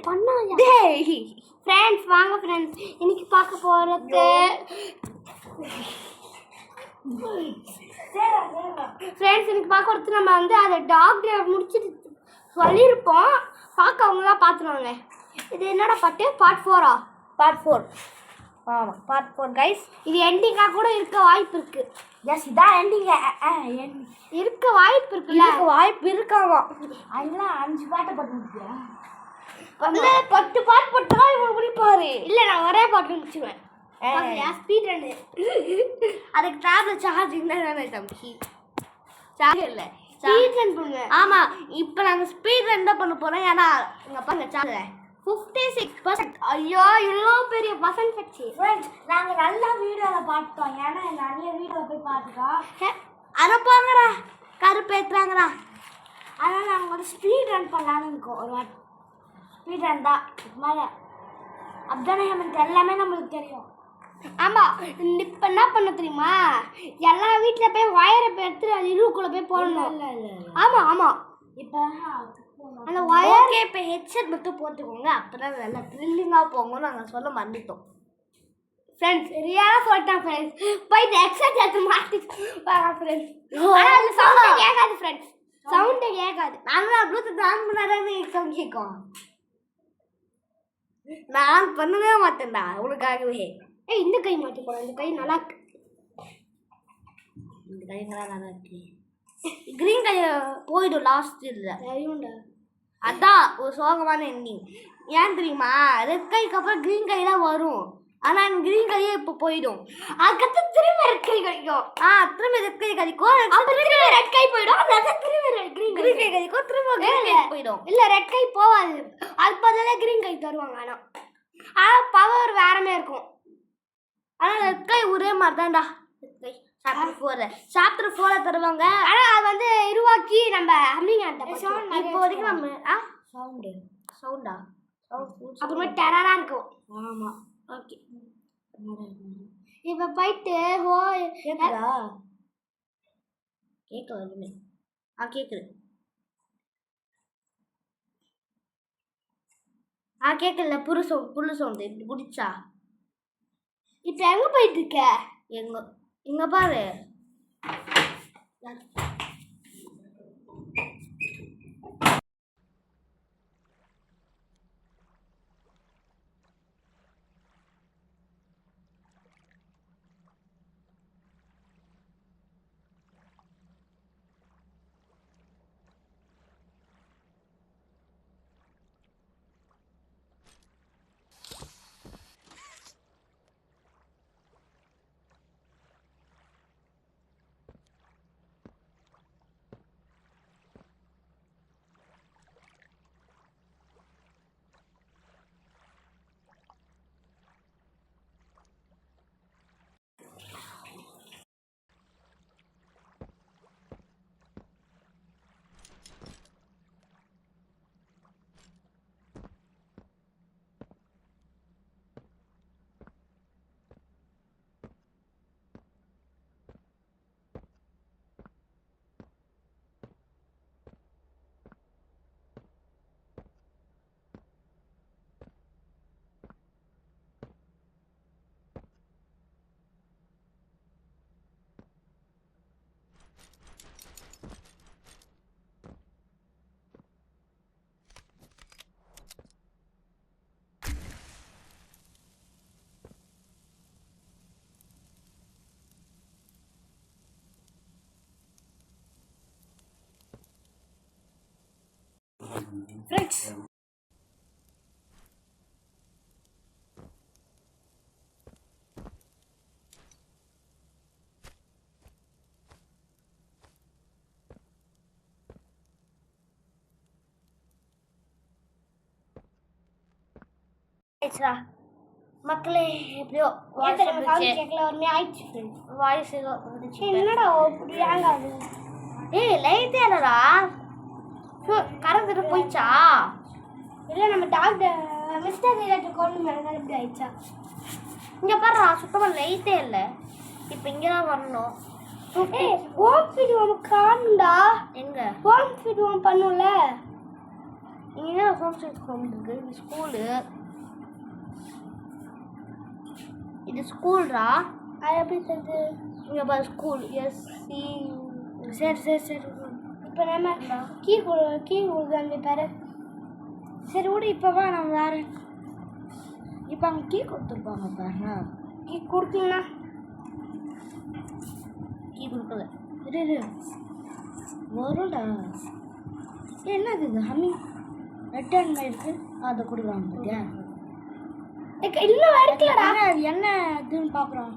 பண்ணாயா டேய் फ्रेंड्स வாங்க फ्रेंड्स இன்னைக்கு பார்க்க போறது फ्रेंड्स இன்னைக்கு பார்க்க போறது நம்ம வந்து அத டாக் டே முடிச்சிட்டு சொல்லிருப்போம் பார்க்கவங்க தான் பாத்துறாங்க இது என்னடா பார்ட் 4 பார்ட் 4 ஆமா பார்ட் 4 गाइस இது எண்டிங்கா கூட இருக்க வாய்ப்பு இருக்கு எஸ் இதா எண்டிங் இருக்க வாய்ப்பு இருக்குல இருக்க வாய்ப்பு இருக்காமா அதெல்லாம் 5 பாட்டு போட்டுட்டியா அந்த 10 பாட்டு போட்டா இவங்க முடிப்பாரு இல்ல நான் ஒரே பாட்டு முடிச்சுவேன் பாக்கலையா ஸ்பீட் ரன் அதுக்கு டேப்லெட் சார்ஜிங் தானே தம்பி சார்ஜ் இல்ல ஸ்பீட் ரன் பண்ணுங்க ஆமா இப்போ நாங்க ஸ்பீட் ரன் தான் பண்ண போறோம் ஏனா இங்க பாருங்க சார்ஜ் 56%. ஐயோ இவ்ளோ பெரிய பர்சன்டேஜ் फ्रेंड्स நாங்க நல்ல வீடியோல பார்த்தோம் ஏனா நிறைய வீடியோல போய் பார்த்துட்டோம் அத பாருங்கடா கருப்பேத்துறாங்கடா அதனால நாங்க ஒரு ஸ்பீட் ரன் பண்ணலாம்னு இருக்கோம் ஒரு வாட்டி ஸ்பீட் ரன் தான் மேல அப்படியே நமக்கு எல்லாமே நமக்கு தெரியும் ஆமா இப்போ என்ன பண்ண தெரியுமா எல்லா வீட்ல போய் வயரை எடுத்து அது இருக்குள்ள போய் போடணும் ஆமா ஆமா இப்போ அந்த வயர் ஓகே இப்போ ஹெட்செட் மட்டும் போட்டுக்கோங்க அப்பதான் நல்லா த்ரில்லிங்கா போகும் நாங்க சொல்ல மறந்துட்டோம் फ्रेंड्स ரியலா சொல்லிட்டேன் फ्रेंड्स போய் ஹெட்செட் எடுத்து மாட்டி வாங்க फ्रेंड्स ஆனா அந்த சவுண்ட் கேட்காது फ्रेंड्स சவுண்ட் கேட்காது நான் ப்ளூடூத் ஆன் பண்ணாதே சவுண்ட் கேட்கும் நான் பண்ணவே மாட்டேன்டா உனக்காகவே ஏய் இந்த கை மாட்டிக்கோ இந்த கை நல்லா இருக்கு இந்த கை நல்லா இருக்கு கிரீன் கை போய்டும் லாஸ்ட் இல்ல தெரியும்டா அதான் ஒரு சோகமான எண்டிங் ஏன் தெரியுமா ரெட் கைக்கு அப்புறம் கிரீன் கை தான் வரும் ஆனா கிரீன் கையே இப்போ போயிடும் அதுக்கப்புறம் திரும்ப ரெட் கை கிடைக்கும் திரும்ப ரெட் கை கிடைக்கும் திரும்ப ரெட் கை போயிடும் அதுக்கப்புறம் திரும்ப கிரீன் கை கிடைக்கும் திரும்ப கிரீன் கை போயிடும் இல்ல ரெட் கை போவாது அது பதிலாக கிரீன் கை தருவாங்க ஆனா பவர் வேறமே இருக்கும் ஆனா ரெட் கை ஒரே மாதிரி தான்டா ரெட் கை சாப்டர் 4 தருவாங்க ஆனா அது வந்து இருவாக்கி நம்ம ஹம்மிங் ஆட்ட இப்போ வரைக்கும் நம்ம சவுண்டா அப்புறமா டெரரா இருக்கும் ஆமா ஓகே இப்போ போயிட்டு ஹோ கேக்குதா கேக்குது கேக்குது கேட்கல புல்லு சவுண்டு இப்படி பிடிச்சா இப்போ எங்கே போயிட்டு இருக்க இங்க பாரு Friends. மக்களே எப்படியோ கேட்கல ஒருமே ஆயிடுச்சு வாய்ஸ் ஏதோ என்னடா இப்படி ஆகாது ஏய் லைட் ஏறடா கரண்ட் போயிடுச்சா இல்லை நம்ம டாக்டர் மிஸ்டர் ரிலேட்டட் கொண்டு மேலே இப்படி ஆயிடுச்சா இங்கே பாரு சுத்தமாக லைட்டே இல்லை இப்போ இங்கே தான் வரணும் ஹோம் ஃபீட் காணுண்டா எங்க ஹோம் ஃபீட் பண்ணும்ல இங்கே ஹோம் சயின்ஸ் ஹோம் இருக்கு. இது ஸ்கூலு. இது ஸ்கூல்ரா. அது எப்படி தெரியுது? இங்கே பாரு ஸ்கூல். எஸ்சி. சரி. இப்போ நம்ம கீ கொடுக்குறாங்க பாரு. சரி விடு. இப்போ வா நம்ம வேறு. இப்போ அவங்க கீ கொடுத்துருப்பாங்க பாருங்க. கீ கொடுத்தீங்கன்னா கீ கொடுக்கல. இரு வரும்டா. என்னது இது ஹம்மிங் ரிட்டர்ன் இருக்குது. அதை கொடுக்குறாங்க பார்த்தியா? இன்னும் எடுக்கலடா. அது என்ன இதுன்னு பார்க்குறோம்.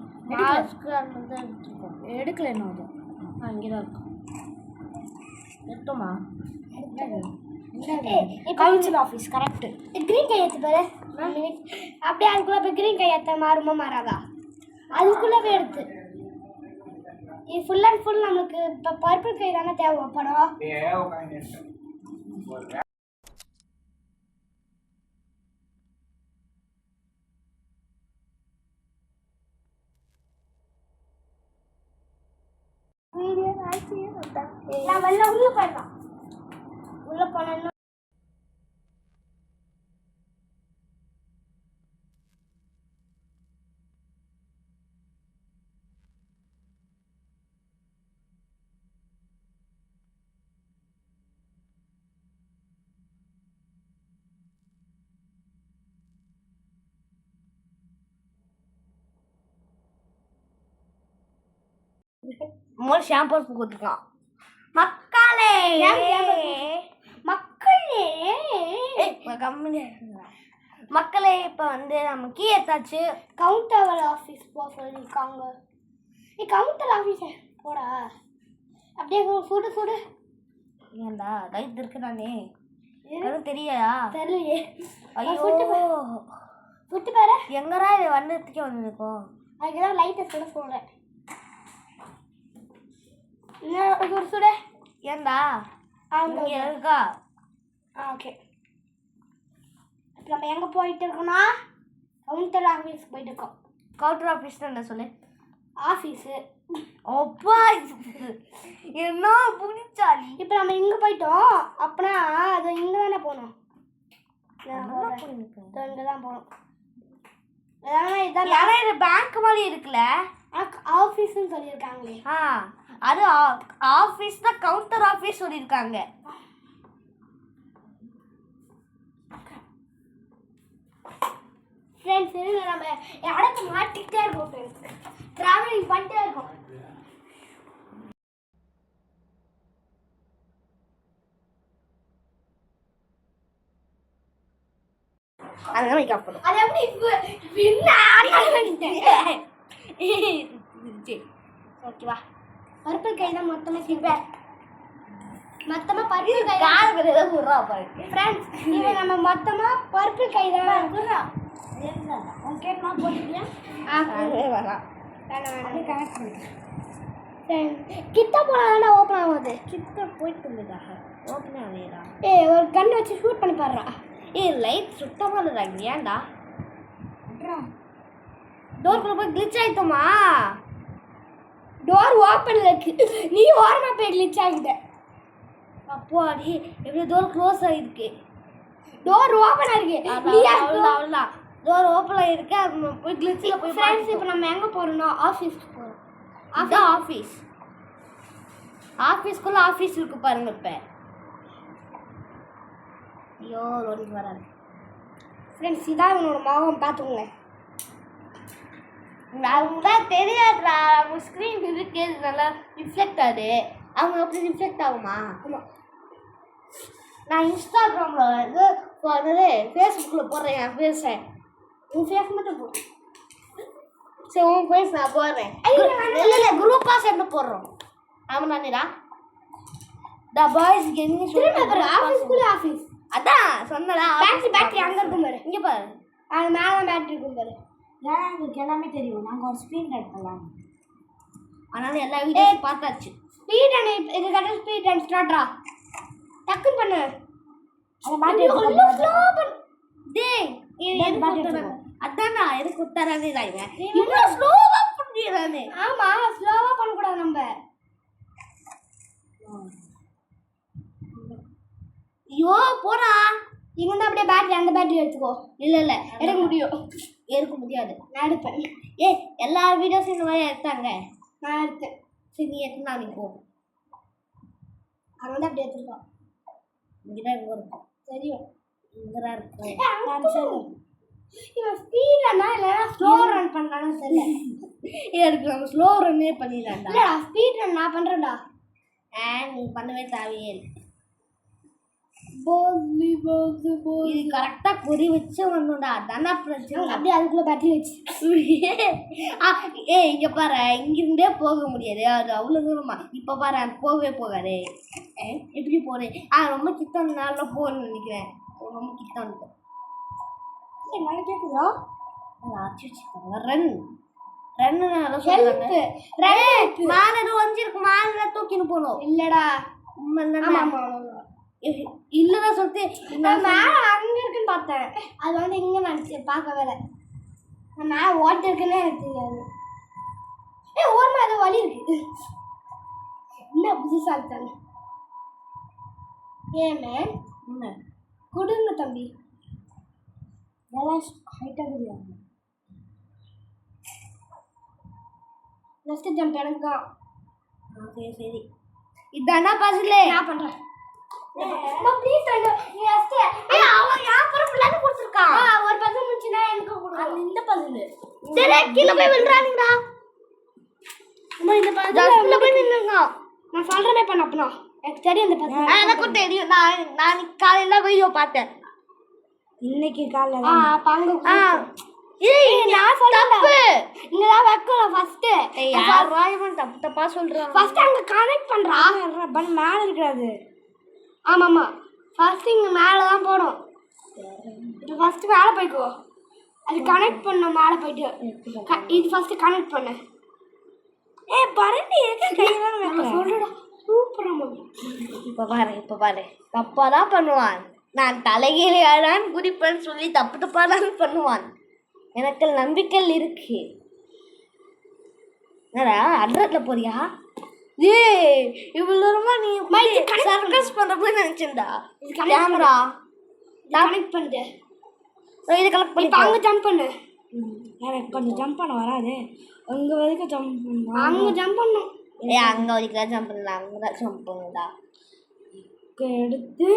எடுக்கல என்ன அது? அங்கே தான் இருக்கும். எடுத்தோமா? Council office. கரெக்டு. க்ரீன் கையெழுத்து பாரு. அப்படியே அதுக்குள்ளே போய் க்ரீன் கையெழுத்த மாறுமா மாறாதா? அதுக்குள்ளே போய் எடுத்து இது ஃபுல் அண்ட் ஃபுல் நம்மளுக்கு இப்போ பர்பிள் கை தானே தேவைப்படும். நான் வெளில உள்ள போயிடலாம். உள்ள போனேன்னா ஷாம்பு கொடுத்துருக்கான். மக்களே மக்களே இப்போ வந்து நம்ம கீ எடுத்தாச்சு. கவுண்டர் ஆஃபீஸ் போக சொல்லியிருக்காங்க. கவுண்டர் ஆஃபீஸ் போடா. அப்படியே சுடு. ஏன்டா லைட் இருக்கு நானே தெரியா? தெரியலையே. ஐயோ சுட்டு பாரு. எங்கடா இது வண்ணத்துக்கே வந்துருக்கோம். அதுக்குதான் லைட்டை சுட சொல்கிறேன். சுடு. ஏண்டா அவங்க இருக்கா? ஓகே. நம்ம எங்கே போயிட்டு இருக்கோம்னா கவுண்டர் ஆஃபீஸ்க்கு போயிட்டு இருக்கோம். கவுண்டர் ஆஃபீஸ் என்ன சொல்லு? ஆஃபீஸு. அப்பா என்ன புனிச்சாலி. இப்போ நம்ம இங்கே போயிட்டோம். அப்படின்னா அது இங்கே தானே போகணும். இங்கே தான் போகணும். இதான் இது பேங்க் மாதிரி இருக்குல்ல. ஆஃபீஸ்ன்னு சொல்லியிருக்காங்களே. அது ஆஃபீஸ் தான். கவுண்டர் ஆஃபீஸ் சொல்லியிருக்காங்க. ஃப்ரெண்ட்ஸ் நம்ம இடத்த மாட்டிக்கிட்டே இருக்கோம். ஃப்ரெண்ட்ஸ் ட்ராவலிங் பண்ணிட்டே இருக்கோம். அதெல்லாம் வைக்க போகிறோம். அது எப்படி ஓகேவா? பர்பிள் கை தான் மொத்தமாக சிப்பேன். மொத்தமாக பர்பிள் கை தான் குர்ரா பாருங்க. ஃப்ரெண்ட்ஸ் இப்போ நம்ம மொத்தமாக பர்பிள் கை தான் குர்ரா. ஓகே நான் போட்டுக்கியா? வரலாம். கனெக்ட் பண்ணுறேன். கிட்ட போனா ஓப்பன் ஆகுது. கிட்ட போயிட்டு இருந்ததாக ஓப்பன் ஆகுதா? ஒரு கண்ணு வச்சு ஷூட் பண்ணி பாடுறா. லைட் சுத்தமாக இல்லைடாங்க. ஏன்டா டோருக்குள்ள போய் கிளிச் ஆகிட்டோமா? டோர் ஓப்பனில் இருக்கு. நீ ஓரமாக போய் கிளிச் ஆகிட்ட. அப்போ அடி எப்படி டோர் க்ளோஸ் ஆகிருக்கு. டோர் ஓப்பன் ஆகிருக்கு. அவ்வளோதான். டோர் ஓப்பன் ஆகிருக்கு. அது போய் கிளிச்சில் போய். ஃப்ரெண்ட்ஸ் இப்போ நம்ம எங்கே போகிறோம்னா ஆஃபீஸ்க்கு போகிறோம். அதான் ஆஃபீஸ். ஆஃபீஸ்க்குள்ளே ஆஃபீஸ் இருக்கு பாருங்க. இப்போ ஐயோ லோடிங் வராது. ஃப்ரெண்ட்ஸ் இதான் இவனோட முகம் பார்த்துக்கோங்க. அவங்களாம் தெரியாதுடா. அவங்க ஸ்க்ரீன் இருக்கு நல்லா ரிஃப்ளெக்ட் ஆகுது. அவங்க அப்படி ரிஃப்ளெக்ட் ஆகுமா? ஆமாம். நான் இன்ஸ்டாகிராமில் வந்து ஃபேஸ்புக்கில் போடுறேன். என் ஃபேஸை உன் ஃபேஸ் மட்டும் போ. சரி உன் ஃபேஸ் நான் போடுறேன். இல்லை குரூப்பாக சேர்ந்து போடுறோம். ஆமாம் நானிடா த பாய்ஸ் என்ன சொல்லுங்க. ஆஃபீஸ்க்குள்ளே ஆஃபீஸ். அதான் சொன்னடா. பேட்டரி அங்கே இருக்கும் பாரு. இங்கே பாரு. அது மேலே தான் பேட்டரி இருக்கும் பாரு. ஏன்னா எங்களுக்கு எல்லாமே தெரியும். நாங்கள் ஒரு ஸ்க்ரீன் எடுக்கலாம். அதனால எல்லா வீடியோஸும் பார்த்தாச்சு. ஸ்பீட் அண்ட் இது கரெக்டாக ஸ்பீட் அண்ட் ஸ்டார்ட்ரா. டக்குன்னு பண்ணு. அதை மாட்டி அதானா எதுக்கு கொடுத்தாரானே இதாங்க. இவ்வளோ ஸ்லோவாக பண்ணிடுறானே. ஆமாம் ஸ்லோவாக பண்ணக்கூடாது. நம்ம ஐயோ போடா. இங்க வந்து அப்படியே பேட்டரி அந்த பேட்டரி எடுத்துக்கோ. இல்லை இல்லை எடுக்க முடியும். எடுக்க முடியாது. நான் எடுப்பேன். எல்லா வீடியோஸும் இந்த மாதிரி எடுத்தாங்க. நான் எடுத்தேன். சரி நீ எடுத்து நான் போ. அங்கே வந்து அப்படியே எடுத்துருக்கோம். இங்கதான் எங்க இருக்கும் தெரியும். இங்கதான் இருக்கும். இவன் ஸ்பீட் ரன்னா இல்லைன்னா ஸ்லோ ரன் பண்ணான்னு தெரியல. இருக்கு நம்ம ஸ்லோ ரன்னே பண்ணிடலாம்டா. இல்லடா ஸ்பீட் ரன் நான் பண்றேன்டா. நீ பண்ணவே தேவையே இல்லை. இது கரெக்டா குறி வச்சு வரணும்டா. அதான பிரச்சனை. அப்படியே அதுக்குள்ள பேட்டரி வச்சு இங்க பாரு இங்கிருந்தே போக முடியாது. அது அவ்வளவு தூரமா. இப்ப பாரு அது போகவே போகாது. எப்படி போறேன்? ரொம்ப கிட்டனால போகணும்னு நினைக்கிறேன். ரொம்ப கிட்ட என்ன கேக்குதா? ரன் ரன்னு மேல எதுவும் வந்துருக்கு. மேல தூக்கின்னு போகணும். இல்லடா இல்லதான் சொல்லிட்டு மேல அங்க இருக்குன்னு பார்த்தேன். அது வந்து இங்க நினைச்சு பார்க்கவே இல்லை. நான் மேல ஓட்ட இருக்குன்னு எனக்கு தெரியாது. ஓரமா ஏதோ வழி இருக்கு. என்ன புதுசா இருக்காங்க. ஏமே கொடுங்க தம்பி. ஹைட்டாக தெரியாது. நெக்ஸ்ட் ஜம்ப் எனக்கு தான். சரி சரி இதானா பசிலே நான் பண்றேன். ப்ளீஸ் நீ ஃபர்ஸ்ட் அவன் யாப்பற பிளான் கொடுத்திருக்கான். ஒரு பசங்க முடிச்சினா எனக்கு கொடு. அது இந்த பசில். சரி கீழ போய் விழுறானுங்கடா. நம்ம இந்த பசில் போய் நின்னுங்க. நான் சொல்றமே பண்ண அப்பனா. எனக்கு தெரியும் இந்த பசில். எனக்கும் தெரியும். நான் காலையில வீடியோ பார்த்தேன். இன்னைக்கு காலையில பாங்க. நான் சொல்றேன் இங்கதான் வைக்கணும் ஃபர்ஸ்ட். யார் ராயமன் தப்பு தப்பா சொல்றான். ஃபர்ஸ்ட் அங்க கனெக்ட் பண்றா. பன் மேல இருக்காது. ஆமாமா ஃபர்ஸ்ட் இங்க மேல தான் போணும். இது ஃபர்ஸ்ட் மேல போய்க்கோ. அது கனெக்ட் பண்ண மேல போய்ட்டு இது ஃபர்ஸ்ட் கனெக்ட் பண்ணு. பரண்டி எங்க கையில வைக்க சொல்றடா. சூப்பரா மம்மி. இப்ப பாரு தப்பாதான் பண்ணுவான். நான் தலைகீழான் குறிப்பேன்னு சொல்லி தப்பு தப்பாதான் பண்ணுவான். எனக்கு நம்பிக்கை இருக்கு. என்னடா அட்ரஸ்ல போறியா? இவ்வளவு தூரமா நீ சர்க்கஸ் பண்ற போய் நினைச்சேன்டா. கேமரா கனெக்ட் பண்ணிட்டு இதை கலெக்ட் பண்ணி அங்க ஜம்ப் பண்ணு. எனக்கு கொஞ்சம் ஜம்ப் பண்ண வராது. அங்க வரைக்கும் ஜம்ப் பண்ணு. அங்க ஜம்ப் பண்ணும். அங்க வரைக்கும் ஜம்ப் பண்ணல. அங்கதான் ஜம்ப் பண்ணுடா. எடுத்து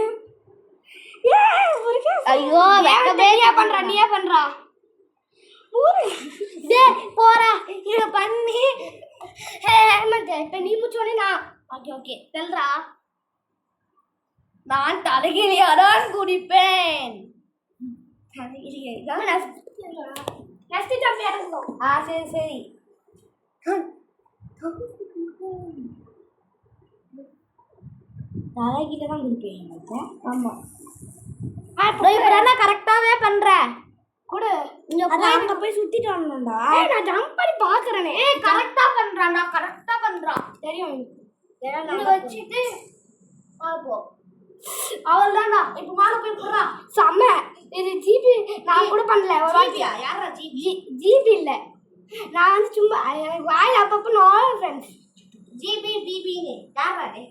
ஐயோ நீயா பண்றா நீயா பண்றா. போறா இத பண்ணி இப்ப நீ முடிச்சோடனே நான் ஓகே தெல்றா. நான் தலைகீழியாதான் குடிப்பேன். நெக்ஸ்ட் ஜம்ப் எடுக்கணும். சரி சரி தலைகீழ தான் குடிப்பேன். ஆமா இப்ப கரெக்டாவே பண்ற. குடு. அங்க போய் சுத்திட்டு வரணும்டா. நான் ஜம்ப் பண்ணி பாக்குறேனே. கரெக்டா பண்றான்டா. கரெக்டா பண்றான். தெரியும். இங்க வச்சிட்டு போ. அவள்தான்டா. இப்ப மேல போய் போறா. செம்ம. இது ஜிபி நான் கூட பண்ணல. ஒரு வாட்டியா யாரா ஜிபி இல்ல. நான் வந்து சும்மா வாயில அப்பப்ப நான் ஃப்ரெண்ட்ஸ் ஜிபி பிபின்னு யாரா டே?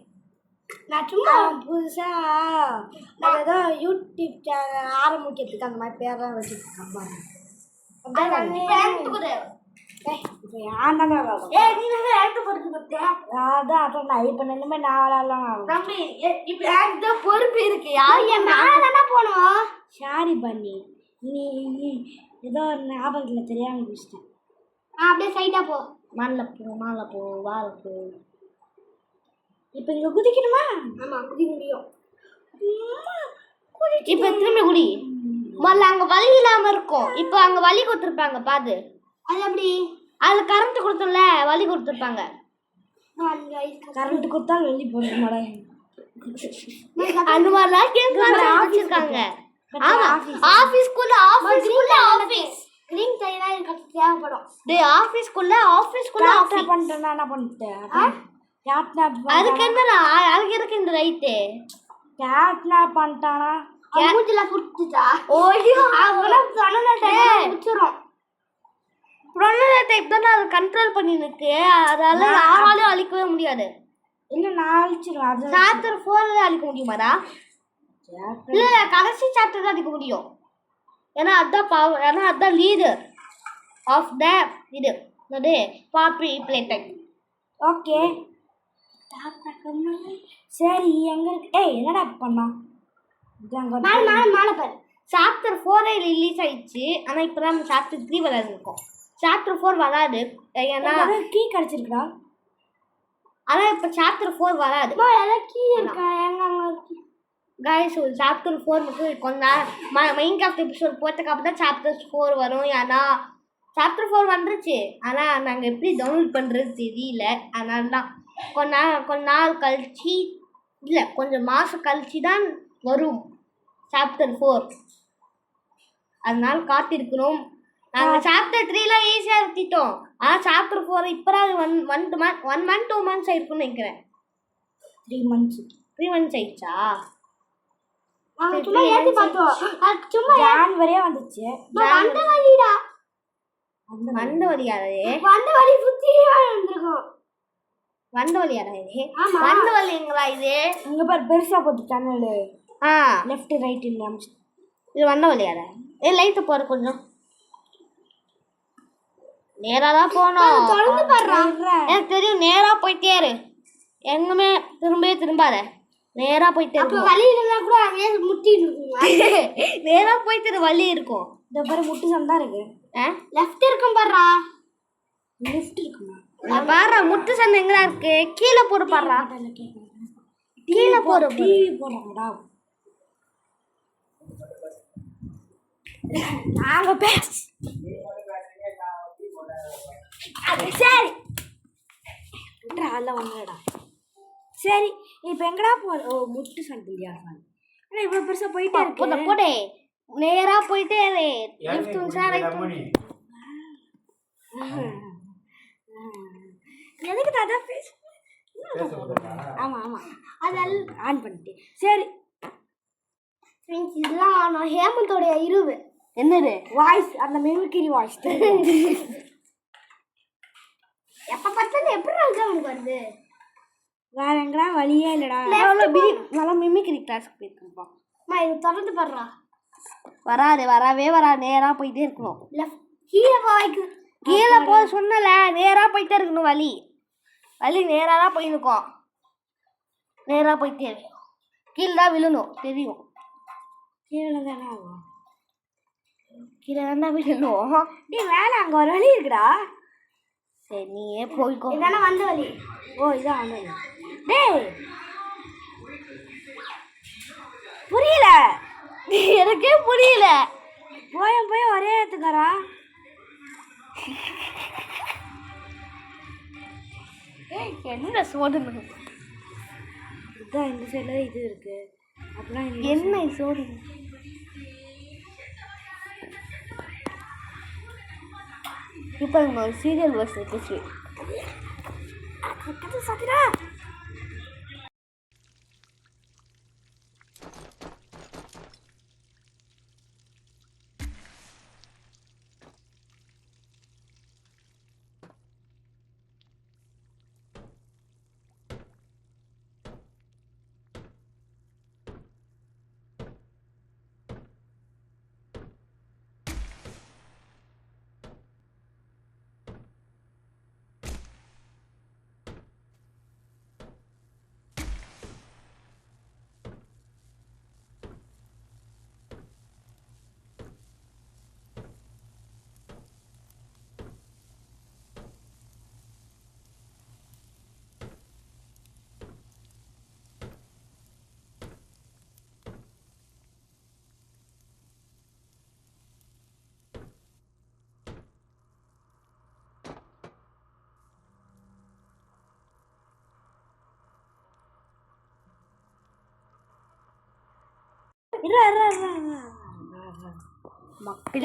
நான் சும்மா புதுசா நான் ஏதோ யூடியூப் சேனல் ஆரம்பிக்கிறதுக்கு அந்த மாதிரி பேரெல்லாம் வச்சுருக்கேன். பொறுப்பு இருக்கு. போனோம் ஷாரி பண்ணி நீ ஏதோ ஞாபகத்தில் தெரியாம முடிச்சிட்டேன். அப்படியே சைட்டா போ. மாலை போ வாழ போ. இப்போ இங்க குதிக்கணுமா? ஆமா குதிக்க முடியும். இப்போ திரும்பி குடி. முதல்ல அங்க வலி இல்லாம இருக்கும். இப்போ அங்க வலி கொடுத்துருப்பாங்க பாது. அது எப்படி? அது கரண்ட் கொடுத்தோம்ல வலி கொடுத்துருப்பாங்க. கரண்ட் கொடுத்தா வெளி போடுற மாதிரி அந்த மாதிரிலாம் கேம் வச்சிருக்காங்க. ஆமா ஆபீஸ்க்குள்ள கிரீன் டைனா எனக்கு தேவைப்படும். டேய் ஆபீஸ்க்குள்ள ஆபீஸ் பண்ணிட்டேன். என்ன பண்ணிட்டேன்? அதுக்கு என்னடா அதுக்கு இருக்கு இந்த ரைட்டு கேட்னாப் பண்ணிட்டானா? மூஞ்சில சுட்டுச்சா? ஓய்யோ அவெல்லாம் சனனட்டே முடிச்சிரும். ப்ரொனோட டைப் தான் அது கண்ட்ரோல் பண்ணி இருக்கு. அதால யாராலையும் அழிக்கவே முடியாது. இல்ல நான் அழிச்சிருவேன். அது சாத்தர் 4ல அழிக்க முடியுமாடா? இல்லை கடைசி சாப்டர் தான் அடிக்க முடியும். ஏன்னா அதான் லீடர் ஆஃப் த இது பாப்பி பிளே டைம். ஓகே சரி எங்க இருக்கு? என்னடா பண்ணோம்? மேலே பாரு. சாப்டர் 4 ரிலீஸ் ஆயிடுச்சு. ஆனால் இப்போ தான் சாப்டர் 3 விளையாடுருக்கோம். சாப்டர் 4 வராது. ஏன்னா கீ கிடச்சிருக்குடா. ஆனால் இப்போ சாப்டர் 4 வராது. கீ இருக்கா? எங்க கைஸ் ஒரு சாப்டர் 4 மட்டும் கொஞ்ச நேரம் மெயின் கிராஃப்ட் எபிசோட் போட்டதுக்கு அப்புறம் தான் சாப்டர் 4 வரும். ஏன்னா சாப்டர் 4 வந்துருச்சு. ஆனால் நாங்கள் எப்படி டவுன்லோட் பண்ணுறது தெரியல. அதனால தான் கொஞ்ச நாள் கழிச்சு இல்லை கொஞ்சம் மாதம் கழிச்சு தான் வரும் சாப்டர் 4. அதனால காத்திருக்கணும். நாங்கள் சாப்டர் 3லாம் ஈஸியாக எடுத்துட்டோம். ஆனால் சாப்டர் 4 இப்போ தான் 1 month 2 months ஆயிருக்குன்னு நினைக்கிறேன். 3 months 3 months ஆயிடுச்சா? சும்மா ஏத்தி பார்த்தோம். சும்மா ஜான்வரியே வந்துச்சு. வந்த வழிடா. வந்த வழியாரே. வந்த வழி சுத்தியே வந்திருக்கும். வந்த வழியாரா இது? வந்த வழிங்களா இது? இங்க பாரு பெருசா போட்டு சேனல். லெஃப்ட் ரைட் இல்ல. இது வந்த வழியாரா? லைட் போற கொஞ்சம் நேரா தான் போகணும். தொடர்ந்து பாருடா. எனக்கு தெரியும். நேரா போயிட்டே இரு. எங்குமே திரும்பாத. நேரா போயிட்டே அப்ப வழியில கூட அங்கே முட்டிட்டு இருக்குங்க. நேரா போயிட்டு வழி இருக்கும். இந்த பாரு முட்டு சந்தா இருக்கு. லெஃப்ட் இருக்கும் பாருடா. லெஃப்ட் இருக்குமா? பாருடா முட்டு சந்தை எங்கடா இருக்கு? கீழே போடு பாருடா. கீழே போடு. டிவி போடுறாங்கடா. நாங்க பேஸ். சரி வாங்கடா. சரி இப்போ எங்கடா முட்டு சண்டியா? ஆனால் இவ்வளோ பெருசாக போயிட்டே இருக்கு. போடே நேரா போயிட்டே லெஃப்ட் எதுக்கு தாத்தா பேச? ஆமாம் ஆமாம் அதெல்லாம் ஆன் பண்ணிட்டேன். சரி இதெல்லாம் நான் ஹேமந்தோடைய இருவு. என்னது வாய்ஸ்? அந்த மிமிக்ரி வாய்ஸ். எப்போ பார்த்தாலும் எப்படி உனக்கு வருது? வேற எங்கடா வழியே இல்லடா. நல்லா மிமிக்ரி கிளாஸ்க்கு போயிருக்கோம்ப்பா. இது தொடர்ந்து பாடுறா. வரவே நேராக போயிட்டே இருக்கணும். கீழே போக சொன்னல. நேராக போயிட்டே இருக்கணும். வழி நேராக தான் போயிருக்கோம். நேராக போயிட்டே கீழே தான் விழணும். தெரியும். கீழே தானே ஆகும். கீழே தான் விழணும். வேலை அங்கே ஒரு வழி இருக்குடா. சரி நீயே போய்க்கோ. இதானே வந்த வழி. இதான் வந்த வழி. டேய் புரியல. எனக்கே புரியல. போய் ஒரே இடத்துக்காரா? என்ன சோடு? இதான் இந்த சைடில் இது இருக்கு. அப்புறம் என்ன சோடு? இப்போ ஒரு சீரியல் வர்ஸ் இருக்கு. சாத்திரா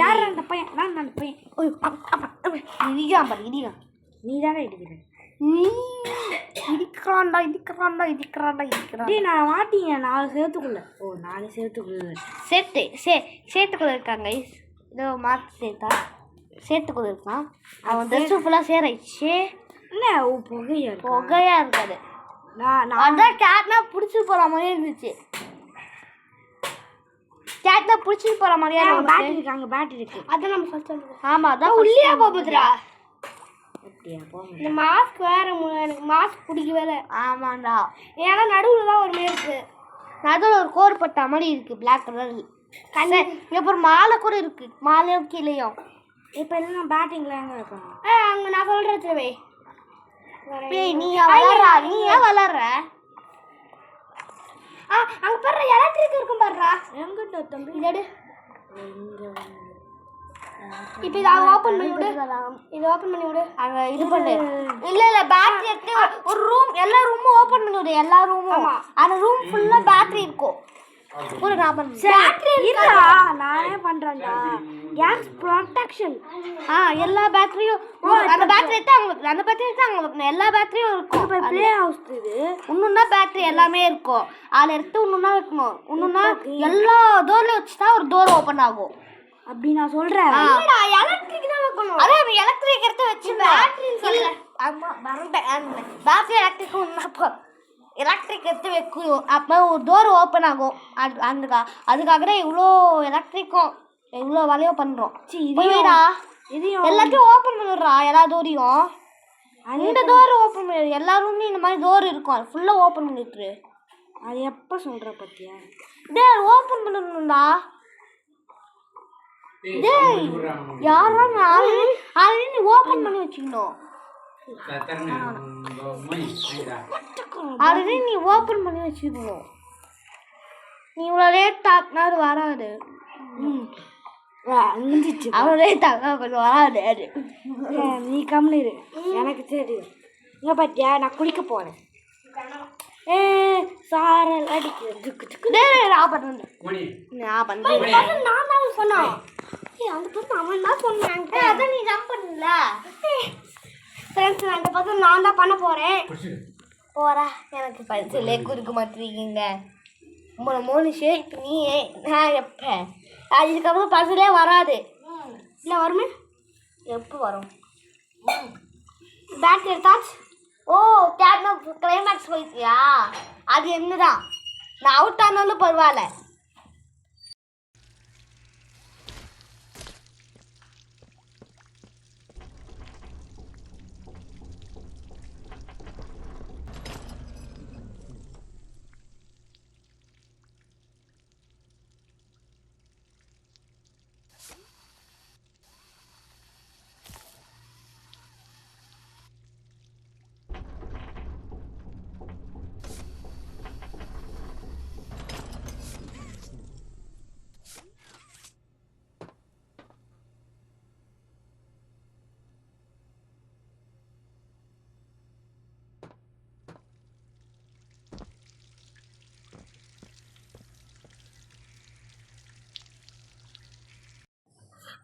யார் அந்த பையன்? நான் அந்த பையன். இடிக்கான். நீ தானே இடிக்கிற. இடிக்கிறான்டா. நான் மாட்டீங்க 4 சேர்த்துக்குள்ள. 4 சேர்த்துக்குள்ள. சேட்டுக்குள்ள இருக்காங்க. இதோ மாற்று சேர்த்தா சேட்டுக்குள்ள இருக்கான். அவன் ட்ரெஸ்ஸு ஃபுல்லாக சேராயிடுச்சு. இல்லை புகையா இருக்காது. நான் அதான் கேட்னா பிடிச்சி போகிற மாதிரி இருந்துச்சு. கேட்டா புடிச்சிட்டு போற மாதிரியா பேட்டரி இருக்கு, அங்க பேட்டரி இருக்கு. அதான் நம்ம ஃபர்ஸ்ட் வந்து. ஆமா அதான் உள்ளே போகுதுடா. அப்படியே போங்க. இந்த மாஸ்க் வேற எனக்கு மாஸ்க் பிடிக்கவே இல்லை. ஆமாண்டா. ஏன்னா நடுவுல தான் ஒரு மாதிரி இருக்கு. நடுவில் ஒரு கோர் பட்ட மாதிரி இருக்கு பிளாக் கலர். இங்க அப்புறம் மாலை கூட இருக்கு, மாலையும் கீழேயும். இப்போ என்ன பேட்டிங்ல எங்க வைக்கணும்? அங்க நான் சொல்றது வை. நீ வளர்றா, நீ ஏன் வளர்ற? அங்க பாரு எலக்ட்ரிக் இருக்கும் பாருடா. எங்கிட்ட தம்பி இதடு. இப்போ இத ஓபன் பண்ணி விடு. இத ஓபன் பண்ணி விடு. அங்க இது பண்ணு. இல்ல பேட்டரி எடுத்து ஒரு ரூம், எல்லா ரூமும் ஓபன் பண்ணி விடு. எல்லா ரூமும் அந்த ரூம் ஃபுல்லா பேட்டரி இருக்கும். ஒரு நான் பண்ணு. பேட்டரி இல்லடா, நானே பண்றேன்டா. Case protection. எல்லா பேட்டரியும் அந்த பேட்டரி எடுத்து அங்க, அந்த பேட்டரி எடுத்து அங்க எல்லா பேட்டரியும் இருக்கும். இப்போ ப்ளே ஹவுஸ் இது. இன்னொன்னா பேட்டரி எல்லாமே இருக்கும். அதில் எடுத்து இன்னொன்னா வைக்கணும். இன்னொன்னா எல்லா டோர்லையும் வச்சுட்டா ஒரு டோர் ஓப்பன் ஆகும். அப்படி நான் சொல்றேன். இல்லடா, எலக்ட்ரிக் தான் வைக்கணும். அதே எலக்ட்ரிக் எடுத்து வச்சு பேட்டரி இல்ல. ஆமா மறந்துட்டேன். பேட்டரி எலக்ட்ரிக் ஒண்ணா எலக்ட்ரிக் எடுத்து வைக்கணும். அப்போ ஒரு டோர் ஓப்பன் ஆகும். அதுக்காக தான் இவ்வளோ எலக்ட்ரிக்கும் இவ்வளோ வேலையும் பண்ணுறோம். இதுடா இதையும் எல்லாத்தையும் ஓப்பன் பண்ணிடுறா. எல்லா டோரையும் அந்த டோர் ஓப்பன் பண்ணிடு. எல்லா ரூம்லையும் இந்த மாதிரி டோர் இருக்கும். அது ஃபுல்லாக ஓப்பன் பண்ணிட்டுரு. அது எப்போ சொல்கிற பத்தியா? டேய் ஓப்பன் பண்ணணும்டா. டேய் யாரா ஆல்ரெடி நீ ஓப்பன் பண்ணி வச்சுக்கணும். ஆல்ரெடி நீ ஓப்பன் பண்ணி வச்சுக்கணும். நீ இவ்வளோ லேட் ஆக்குனா அது வராது. அவ்வளோ லேட் ஆகுனா கொஞ்சம் வராது. நீ கம்மிரு, எனக்கு தெரியும். இங்கே பார்த்தியா, நான் குளிக்க போகிறேன். சாரல் அடிக்கிறேன். நான் பண்ணுறேன். நான் தான் சொன்னேன். அந்த பக்கம் அவன் தான் சொன்னாங்க. அதான் நீ ஜம்ப் பண்ணல. ஃப்ரெண்ட்ஸ், அந்த பக்கம் நான் தான் பண்ண போகிறேன். போறா, எனக்கு பரிசிலே குறுக்க மாட்டிருக்கீங்க. 3 ஷேப் நீ நான் எப்போ இதுக்கப்புறம் பரிசிலே வராது. இல்லை வருமே. எப்போ வரும்? பேட்டரி எடுத்தாச்சு. ஓ கேட்னா கிளைமேக்ஸ் போயிட்டியா? அது என்னதான், நான் அவுட் ஆனாலும் பரவாயில்ல.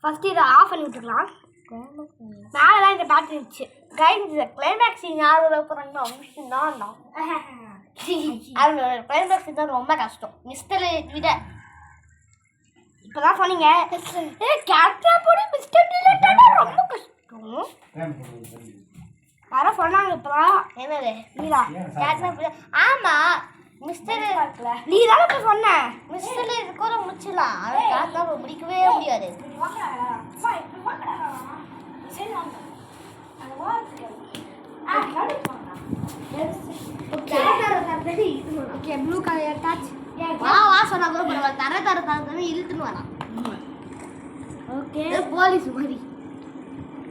ஃபஸ்ட்டு இதை ஆஃப் பண்ணி விட்டுக்கலாம். மேலே தான் இந்த பேட்டரி இருந்துச்சு. இந்த கிளைமேக்ஸ் யாரோட போகிறாங்கன்னா அம்ஷன் தான். அதோட கிளைமேக்ஸ் தான் ரொம்ப கஷ்டம். மிஸ்டர் விட இப்போ தான் சொன்னீங்க கேப்டா போடி மிஸ்டர் ரொம்ப கஷ்டம். யாரோ சொன்னாங்க இப்போதான். என்னது நீதா கேட்னா? ஆமாம் மிஸ்டர் நீ தானே இப்போ சொன்ன. மிஸ்டர் இதுக்கூட முடிச்சிடலாம். அதை கேட்னா முடிக்கவே முடியாது. Okay, blue colour touch. வா சொன்னா கூட பரவாயில்ல. தர இழுத்துன்னு வரலாம். ஓகே, போலீஸ் மாதிரி.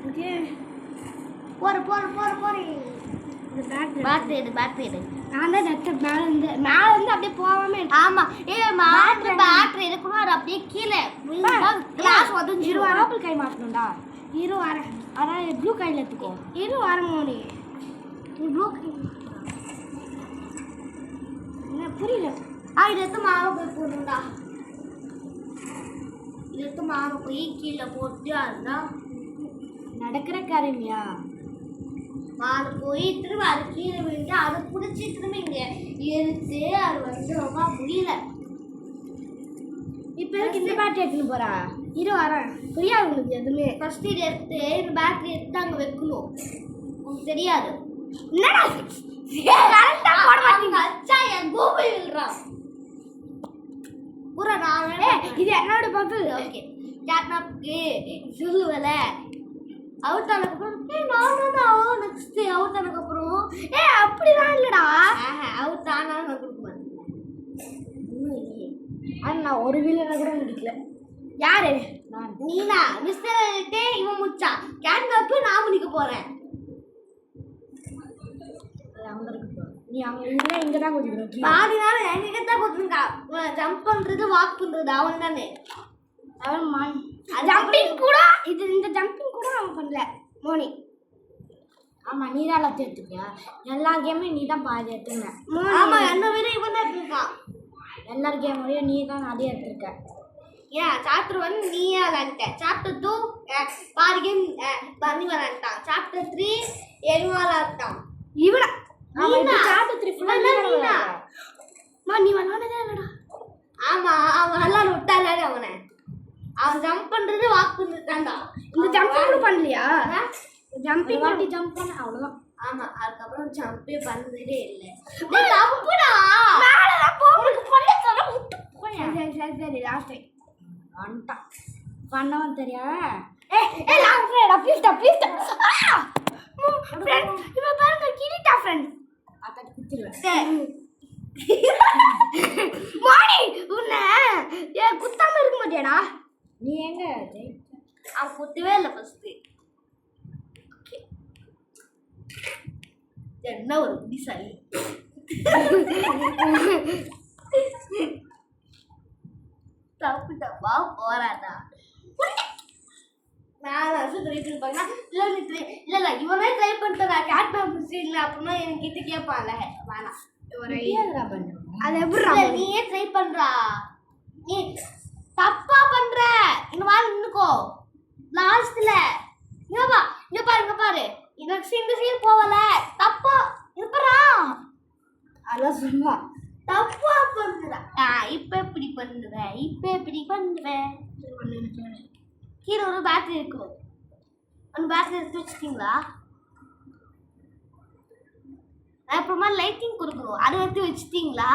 ஓகே, போறேன். பேட்டரி எடு. நான் தான் நெட்டு மேலே இருந்து அப்படியே போகாம. ஆமா பேட்டரி எடுக்கணும். அது அப்படியே கீழே கிளாஸ் உதஞ்சிரும். ஆப்பிள் கை மாட்டணும்டா. இரு வரேன். அதான் ப்ளூ கையில் எடுத்துக்கோ. இரு வரேன் மோனி. நீ ப்ளூ கை என்ன புரியல. இது எடுத்து மாவை போய் போடணும்டா. இது எடுத்து மாவை போய் கீழே போட்டு அதுதான் நடக்கிற காரியமியா. மாலை போய் திரும்ப அது கீழே விழுந்து அதை பிடிச்சி திரும்ப இங்கே எடுத்து அது வந்து ரொம்ப முடியல. இப்போ எதுக்கு இந்த பேட்டரி எடுத்துன்னு போகிறா? இரு வரேன். புரியாது உங்களுக்கு எதுவுமே. ஃபஸ்ட்டு இதை எடுத்து இந்த பேட்டரி எடுத்து அங்கே வைக்கணும். உங்களுக்கு தெரியாது. என்னடா அச்சா என் கூகுள் விழுறான். பூரா நான் இது என்னோட பப்பிள். ஓகே கேட்னாப்க்கு சொல்லுவல அவுட் ஆனதுக்கப்புறம் நான் நெக்ஸ்ட் அவுட் ஆனதுக்கப்புறம் அப்படிதான் இல்லடா. அவுட் ஆனால் நான் கொடுக்க மாட்டேன். ஆனால் நான் ஒரு வில்லனை கூட முடிக்கல. யாரு? நீனா மிஸ்டர் இவன் முச்சான் கேட்னாப்பு நான் முடிக்க போறேன். அங்க இருக்கு. நீ அங்க இல்ல இங்க தான் குதிக்கணும். பாதி நாள் எங்க தான் குதிக்கா. ஜம்ப் பண்றது வாக் பண்றது அவன் தானே. அவன் ஜம்பிங் கூட இந்த ஜம்பிங் கூட அவன் பண்ணல மோனி. ஆமா நீ தான் எல்லாத்தையும் எடுத்துக்கியா? எல்லா கேமையும் நீ தான் பாதி எடுத்துங்க. ஆமா என்ன விட இவன் தான் எடுத்துருக்கான். எல்லா கேமையும் நீ தான் நிறைய எடுத்துருக்க. ஏன் சாப்டர் 1 நீயே விளாண்டுட்ட. சாப்டர் 2 பாதி கேம் பண்ணி விளாண்டான். சாப்டர் 3 எருமா விளாண்டான். இவனா சாப்டர் 3 ஃபுல்லா நீனா நீ விளாண்டதே இல்லடா. ஆமா அவன் நல்லா விட்டாலே அவனை. அவன் ஜம்ப் பண்றது வாக் பண்றதுதான்டா. இந்த ஜம்பிங் கூட பண்ணலையா? ஜம்பிங் வாட்டி ஜம்ப் பண்ண அவ்வளவுதான். ஆமா அதுக்கப்புறம் ஜம்பே பண்ணதே இல்லை. தப்புடா மேல தான் போறதுக்கு பண்ண சொல்ல விட்டு போய். சரி லாஸ்ட் டைம் வந்துட்டான் பண்ணவன் தெரியா? லாஸ்ட் டைம் ப்ளீஸ் ஃப்ரெண்ட் இவ பாருங்க கிரிட்டா ஃப்ரெண்ட் அத குத்திடுவேன். மாணி உன்னை குத்தாம இருக்க மாட்டியாடா? நீ எங்க அவன் குத்தவே இல்லை ஃபர்ஸ்ட். என்ன ஒரு புத்திசாலி. தப்பு தப்பா போறாடா. நான் ட்ரை பண்ணா இல்ல இவனே ட்ரை பண்ணிட்டா. கேட் பேம்பர் இல்லை அப்படின்னா என்கிட்ட கேட்பான்ல. வேணாம் அது எப்படி நீயே ட்ரை பண்றா. நீ தப்பா பண்ற. இந்த மாதிரி நின்னுக்கோ லாஸ்ட்ல. இங்க பாரு இந்த சீன் போவல தப்பா இருப்பறா. அதான் சும்மா தப்பா பண்ற. இப்ப எப்படி பண்ணுவ? கீழே ஒரு பேட்டரி இருக்கும். அந்த பேட்டரி எடுத்து வச்சுட்டீங்களா? அப்புறமா லைட்டிங் கொடுக்கணும். அதை எடுத்து வச்சுட்டீங்களா?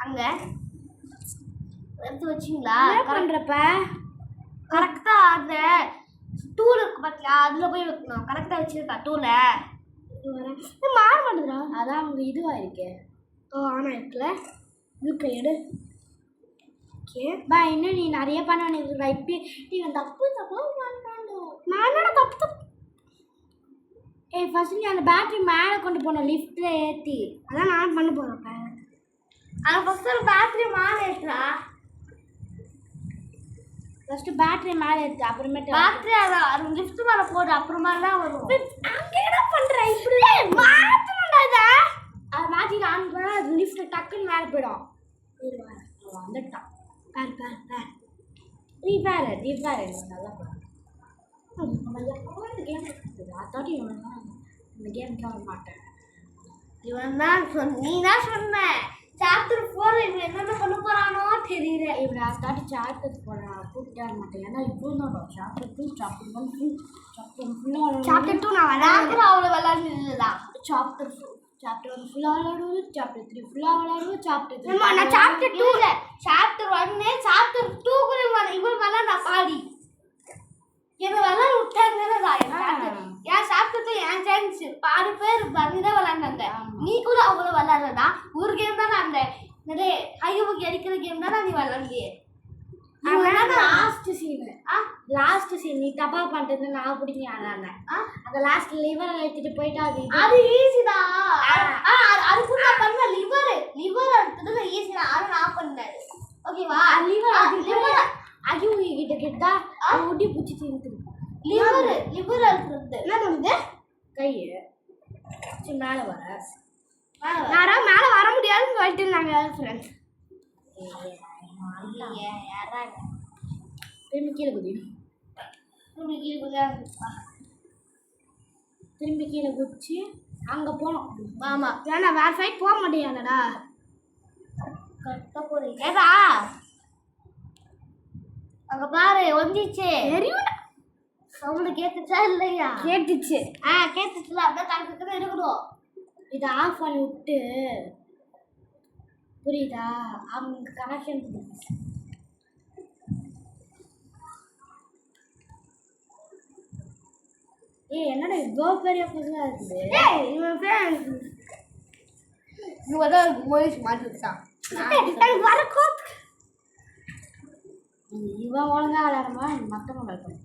அங்க எடுத்து வச்சிங்களா? பண்றப்ப கரெக்டா அந்த டூல் இருக்கு பாத்தியா அதுல போய் வைக்கணும். கரெக்டா வச்சிருக்கா டூல மாற மாட்டேதுடா. அதான் அவங்க இதுவா இருக்கே. ஆனா இருக்குல்ல இதுக்கு எடு. ஓகே பா இன்னும் நீ நிறைய பண்ண வேண்டியதுடா. இப்போ நீ தப்பு நானோட தப்பு. ஃபர்ஸ்ட் நீ அந்த பேட்டரி மேலே கொண்டு போன லிஃப்ட்ல ஏற்றி. அதான் நான் பண்ண போறேன். ஆனால் ஃபர்ஸ்ட் பேட்டரி மேலே ஏற்றுறா. ஃபர்ஸ்ட் பேட்டரி மேலே ஏற்று அப்புறமேட்டு பேட்டரி அது லிஃப்ட் மேலே போடு. அப்புறமா தான் வரும். அங்கே என்ன பண்ணுறேன் இப்படி மாற்றணும்டா இதை. அதை மாற்றிட்டு ஆன் பண்ணால் அது லிஃப்ட் டக்குன்னு மேலே போயிடும். வந்துட்டான் பார் நீ பாரு நல்லா பாரு. இந்த கேம் அதாட்டி இந்த கேமுக்கு வர மாட்டேன். இவன் தான் நீ தான் சொன்ன சாப்டர் 4 இவன் என்னென்ன பண்ண போறானோ தெரியல. இவன் அதாட்டி சாப்டர் போகிறேன் கூப்பிட்டு வர மாட்டேன். ஏன்னா இப்போ தான் சாப்டர் 2 சாப்டர் 1 சாப்டர் ஃபுல்லாக சாப்டர் 2 நான் விளையாடுறேன். அவ்வளோ விளையாடுறதுல சாப்டர் 1 ஃபுல்லாக விளையாடுவோம். சாப்டர் 3 ஃபுல்லாக விளையாடுவோம். சாப்டர் 3 நான் சாப்டர் 2 இல்லை சாப்டர் 1 சாப்டர் 2 கூட இவன் விளையாட பாடி என்ன விளையாட விட்டாங்கன்னா ஏன் சாப்டர் 2 என் சான்ஸ் பாதி பேர் பண்ணிதான் விளையாண்டாங்க. நீ கூட அவ்வளோ விளையாடுறதா ஒரு கேம் தானே அந்த நிறைய ஹைவுக்கு அடிக்கிற கேம் தானே நீ விளையாடலையே. லாஸ்ட் சீன் நீ தப்பா பண்றது நான் பிடிங்க ஆடானேன். அந்த லாஸ்ட் லிவர் எடுத்துட்டு போயிட்டு அது ஈஸிதா. அதுக்கு நான் பண்ண லிவர் எடுத்தது ஈஸி தான். அதை நான் பண்ணேன். ஓகேவா லிவர் அகியூ கிட்ட கேட்டா ஒட்டி பிடிச்சிட்டு இருக்குது. லிவர் எடுக்கிறது என்ன பண்ணுது கையை மேலே வர யாரும் மேலே வர முடியாதுன்னு சொல்லிட்டு இருந்தாங்க ஃப்ரெண்ட்ஸ். திரும்பி கீழே குதிச்சு அங்கே போனோம். ஆமாம் ஏன்னா வேற சைட் போக மாட்டேங்காதடா. கரெக்டாக போறீங்க ஏதா அங்கே பாரு வந்துச்சு. சவுண்டு கேட்டுச்சா இல்லையா? கேட்டுச்சு. கேட்டுச்சுல அப்படியே கணக்கு இருக்கணும். இதை ஆஃப் பண்ணி விட்டு புரியுதா? அவங்க கனெக்ஷன் என்னடா இவ்வளோ பெரிய பசங்க இருக்குது? இவன் தான் மோனிஷ் மாட்டி விட்டான். எனக்கு வர கோப்பு. இவன் ஒழுங்கா விளையாடுமா மொத்தமாக விளையாடணும்.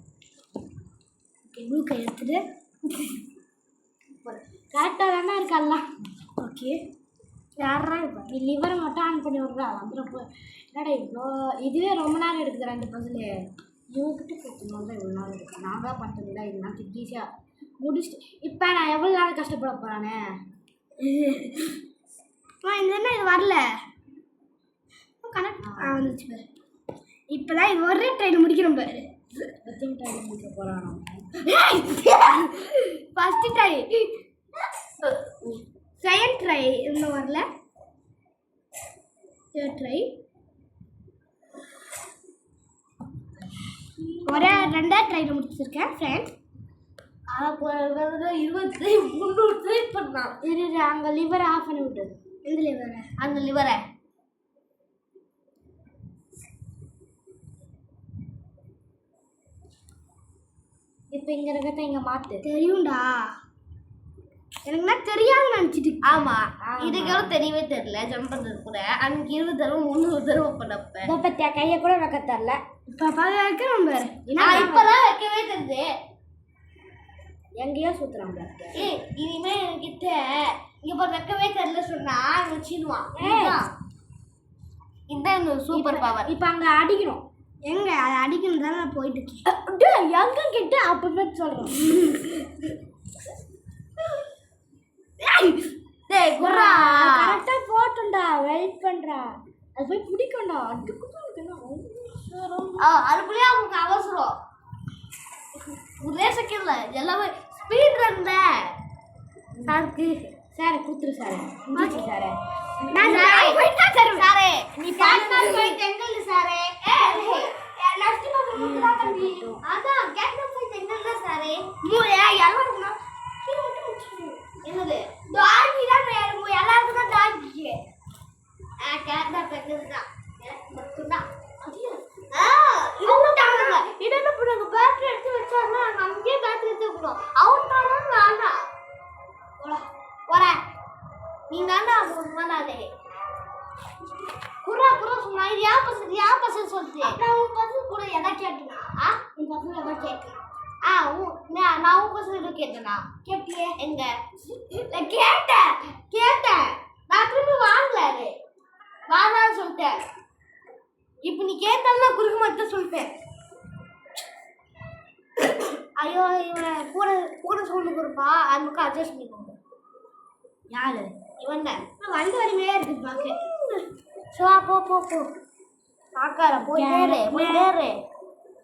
ஓகே ப்ளூ கை எடுத்துட்டு கரெக்டாக தானே இருக்கலாம். ஓகே யாரா இப்போ நீ லிவரை மட்டும் ஆன் பண்ணி விட்றா வந்துடுறப்போ. என்னடா இவ்வளோ இதுவே ரொம்ப நேரம் எடுக்குது 2 பசங்க. இவங்கிட்ட கொடுத்தனால தான் இவ்வளோ நேரம் இருக்குது. நான் தான் பண்ணுறதில்ல இதெல்லாம் ஈஸியாக முடிச்சுட்டு. இப்போ நான் எவ்வளோ நேரம் கஷ்டப்பட போகிறானே. இந்த என்ன இது வரல கனெக்ட் வந்துச்சு பாரு. இப்போ தான் இது ஒரே ட்ரெயின் முடிக்கிறோம் பாரு. எத்தனை ட்ரெயின் முடிக்க போகிறானோ. ஃபஸ்ட்டு ட்ரை செகண்ட் ட்ரை இன்னும் வரல. தேர்ட் ட்ரை ஒரே 2 ட்ரையில் முடிச்சிருக்கேன் ஃப்ரெண்ட்ஸ். 23 ட்ரை பண்ணான். இரு அங்கே லிவரை ஆஃப் பண்ணி விட்டு. எந்த லிவரை? அந்த லிவரை இப்போ இங்கே இருக்கிறத இங்கே மாற்று. தெரியும்டா எனக்குன்னா தெரியாது நினச்சிட்டு. ஆமாம் இதுக்கு எவ்வளோ தெரியவே தெரியல. ஜம்ப் பண்ணுறது கூட அன்னைக்கு 20 தடவை 300 தடவை பண்ணப்ப இப்போ பற்றியா கையை கூட வைக்க தரல. இப்போ வைக்க நம்ம இப்போதான் வைக்கவே தெரியுது. எங்கேயோ சுற்றுறான் பாரு. இனிமே என்கிட்ட இங்கே இப்போ வைக்கவே தெரியல சொன்னா வச்சிடுவான். இதுதான் சூப்பர் பவர். இப்போ அங்கே அடிக்கணும். எங்க அதை அடிக்கணும் தானே நான் போயிட்டு இருக்கேன். எங்க கிட்ட அப்பவே சொல்கிறோம். கரெக்டாக போட்டுண்டா வெயிட் பண்ணுறா. அது போய் பிடிக்கண்டா. அதுக்குள்ளேயே அவங்களுக்கு அவசரம். ஒரே செகண்ட்ல எல்லாமே ஸ்பீட் ரன்ல சாருக்கு சார் கொடுத்துரு சார். சார் சாரே நீ கேட்டன் போய் தெங்கல் சாரே. நெக்ஸ்ட் பக்கம் முத்துடா தம்பி. அதான் கேட்டன் போய் தெங்கல் தான் சாரே. எல்லாரும் என்னது டாகி தான் எல்லாருக்கும் தான் டாகி. கேட்டன் பெங்கல் தான் எனக்கு மட்டும்தான். இது என்ன பண்ணுங்க பேட்டரி எடுத்து வச்சாங்கன்னா அங்கேயே பேட்டரி எடுத்து வைக்கணும். அவுட் ஆனாலும் வேணா வரேன். நீ தானே நானே குரா குரா சொன்னா இது யா பசங்க சொல்லிட்டு நான் உன் பசங்க கூட எதை கேட்டேன். உன் பசங்க எதை கேட்டேன். நான் உன் பசங்க கேட்டேனா? கேட்டியே எங்க கேட்டேன். நான் திரும்பி வாங்கலாரு வாங்கலான்னு சொல்லிட்டேன். இப்போ நீ கேட்டாலும் நான் குறுக்க மட்டும் சொல்லிட்டேன். ஐயோ இவனை கூட கூட சொல்லி கொடுப்பா. அது மட்டும் அட்ஜஸ்ட் பண்ணிக்கோங்க. யாரு இவன் தான் வந்து வரிமையே இருக்குது பார்க்க. ஸோ போ போ போ பார்க்கற போய் நேரு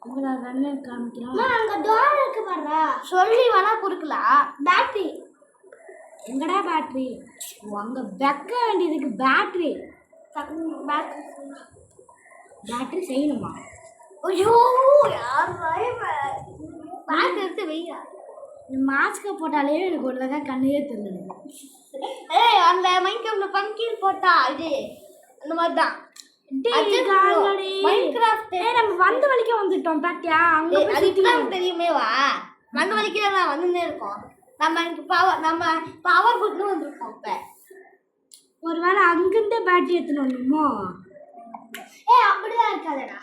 அங்கே நான் ரன்னு காமிக்கிறேன். அங்கே டோர் இருக்கு பாருடா. சொல்லி வேணா கொடுக்கலாம். பேட்டரி எங்கடா பேட்டரி? அங்கே வைக்க வேண்டியதுக்கு பேட்டரி பேட்டரி செய்யணுமா? ஐயோ யார் பேட்டரி எடுத்து வெய்யா. மாஸ்கை போட்டாலே எனக்கு ஒழுங்கா கண்ணையே தெரியல. அந்த மைன்கிராஃப்ட்ல பம்கின் போட்டா இது அந்த மாதிரி தான். மைன்கிராஃப்ட் நம்ம வந்து வலிக்க வந்துட்டோம் பாத்தியா? அங்க அதுதான் தெரியுமே வா. வந்து வலிக்க நான் வந்துட்டே இருக்கோம். நம்ம பவர் குட்னு வந்திருக்கோம். இப்ப ஒருவேளை அங்கிருந்தே பேட்டரி எடுத்துன்னு வரணுமோ? அப்படிதான் இருக்காதடா.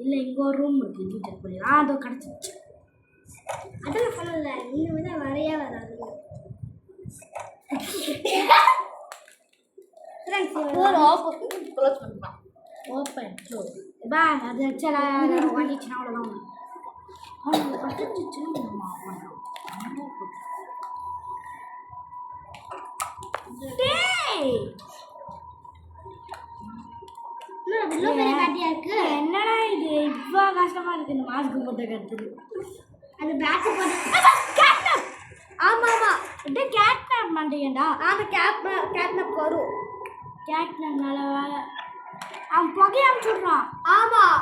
இல்லை இங்கே ஒரு ரூம் இருக்கு. இது செக் பண்ணி அதோ கிடச்சிச்சு. அதெல்லாம் சொல்லல. இன்னும் விட வரையே வராது. ஓப்பன் பா அது வச்சா வாங்கிச்சுன்னா அவ்வளோதான். என்னடா இது இவ்வளோ கஷ்டமா இருக்கு இந்த மாஸ்க் போட்டு கற்றுக்கு. அது பேக்கு போட்டு ஆமாம் அப்படியே கேட்னாப் மாட்டேங்கடா. அந்த கேட்னப் வரும். கேட்னால அவன் புகைய அனுப்பிச்சுட்றான். ஆமாம்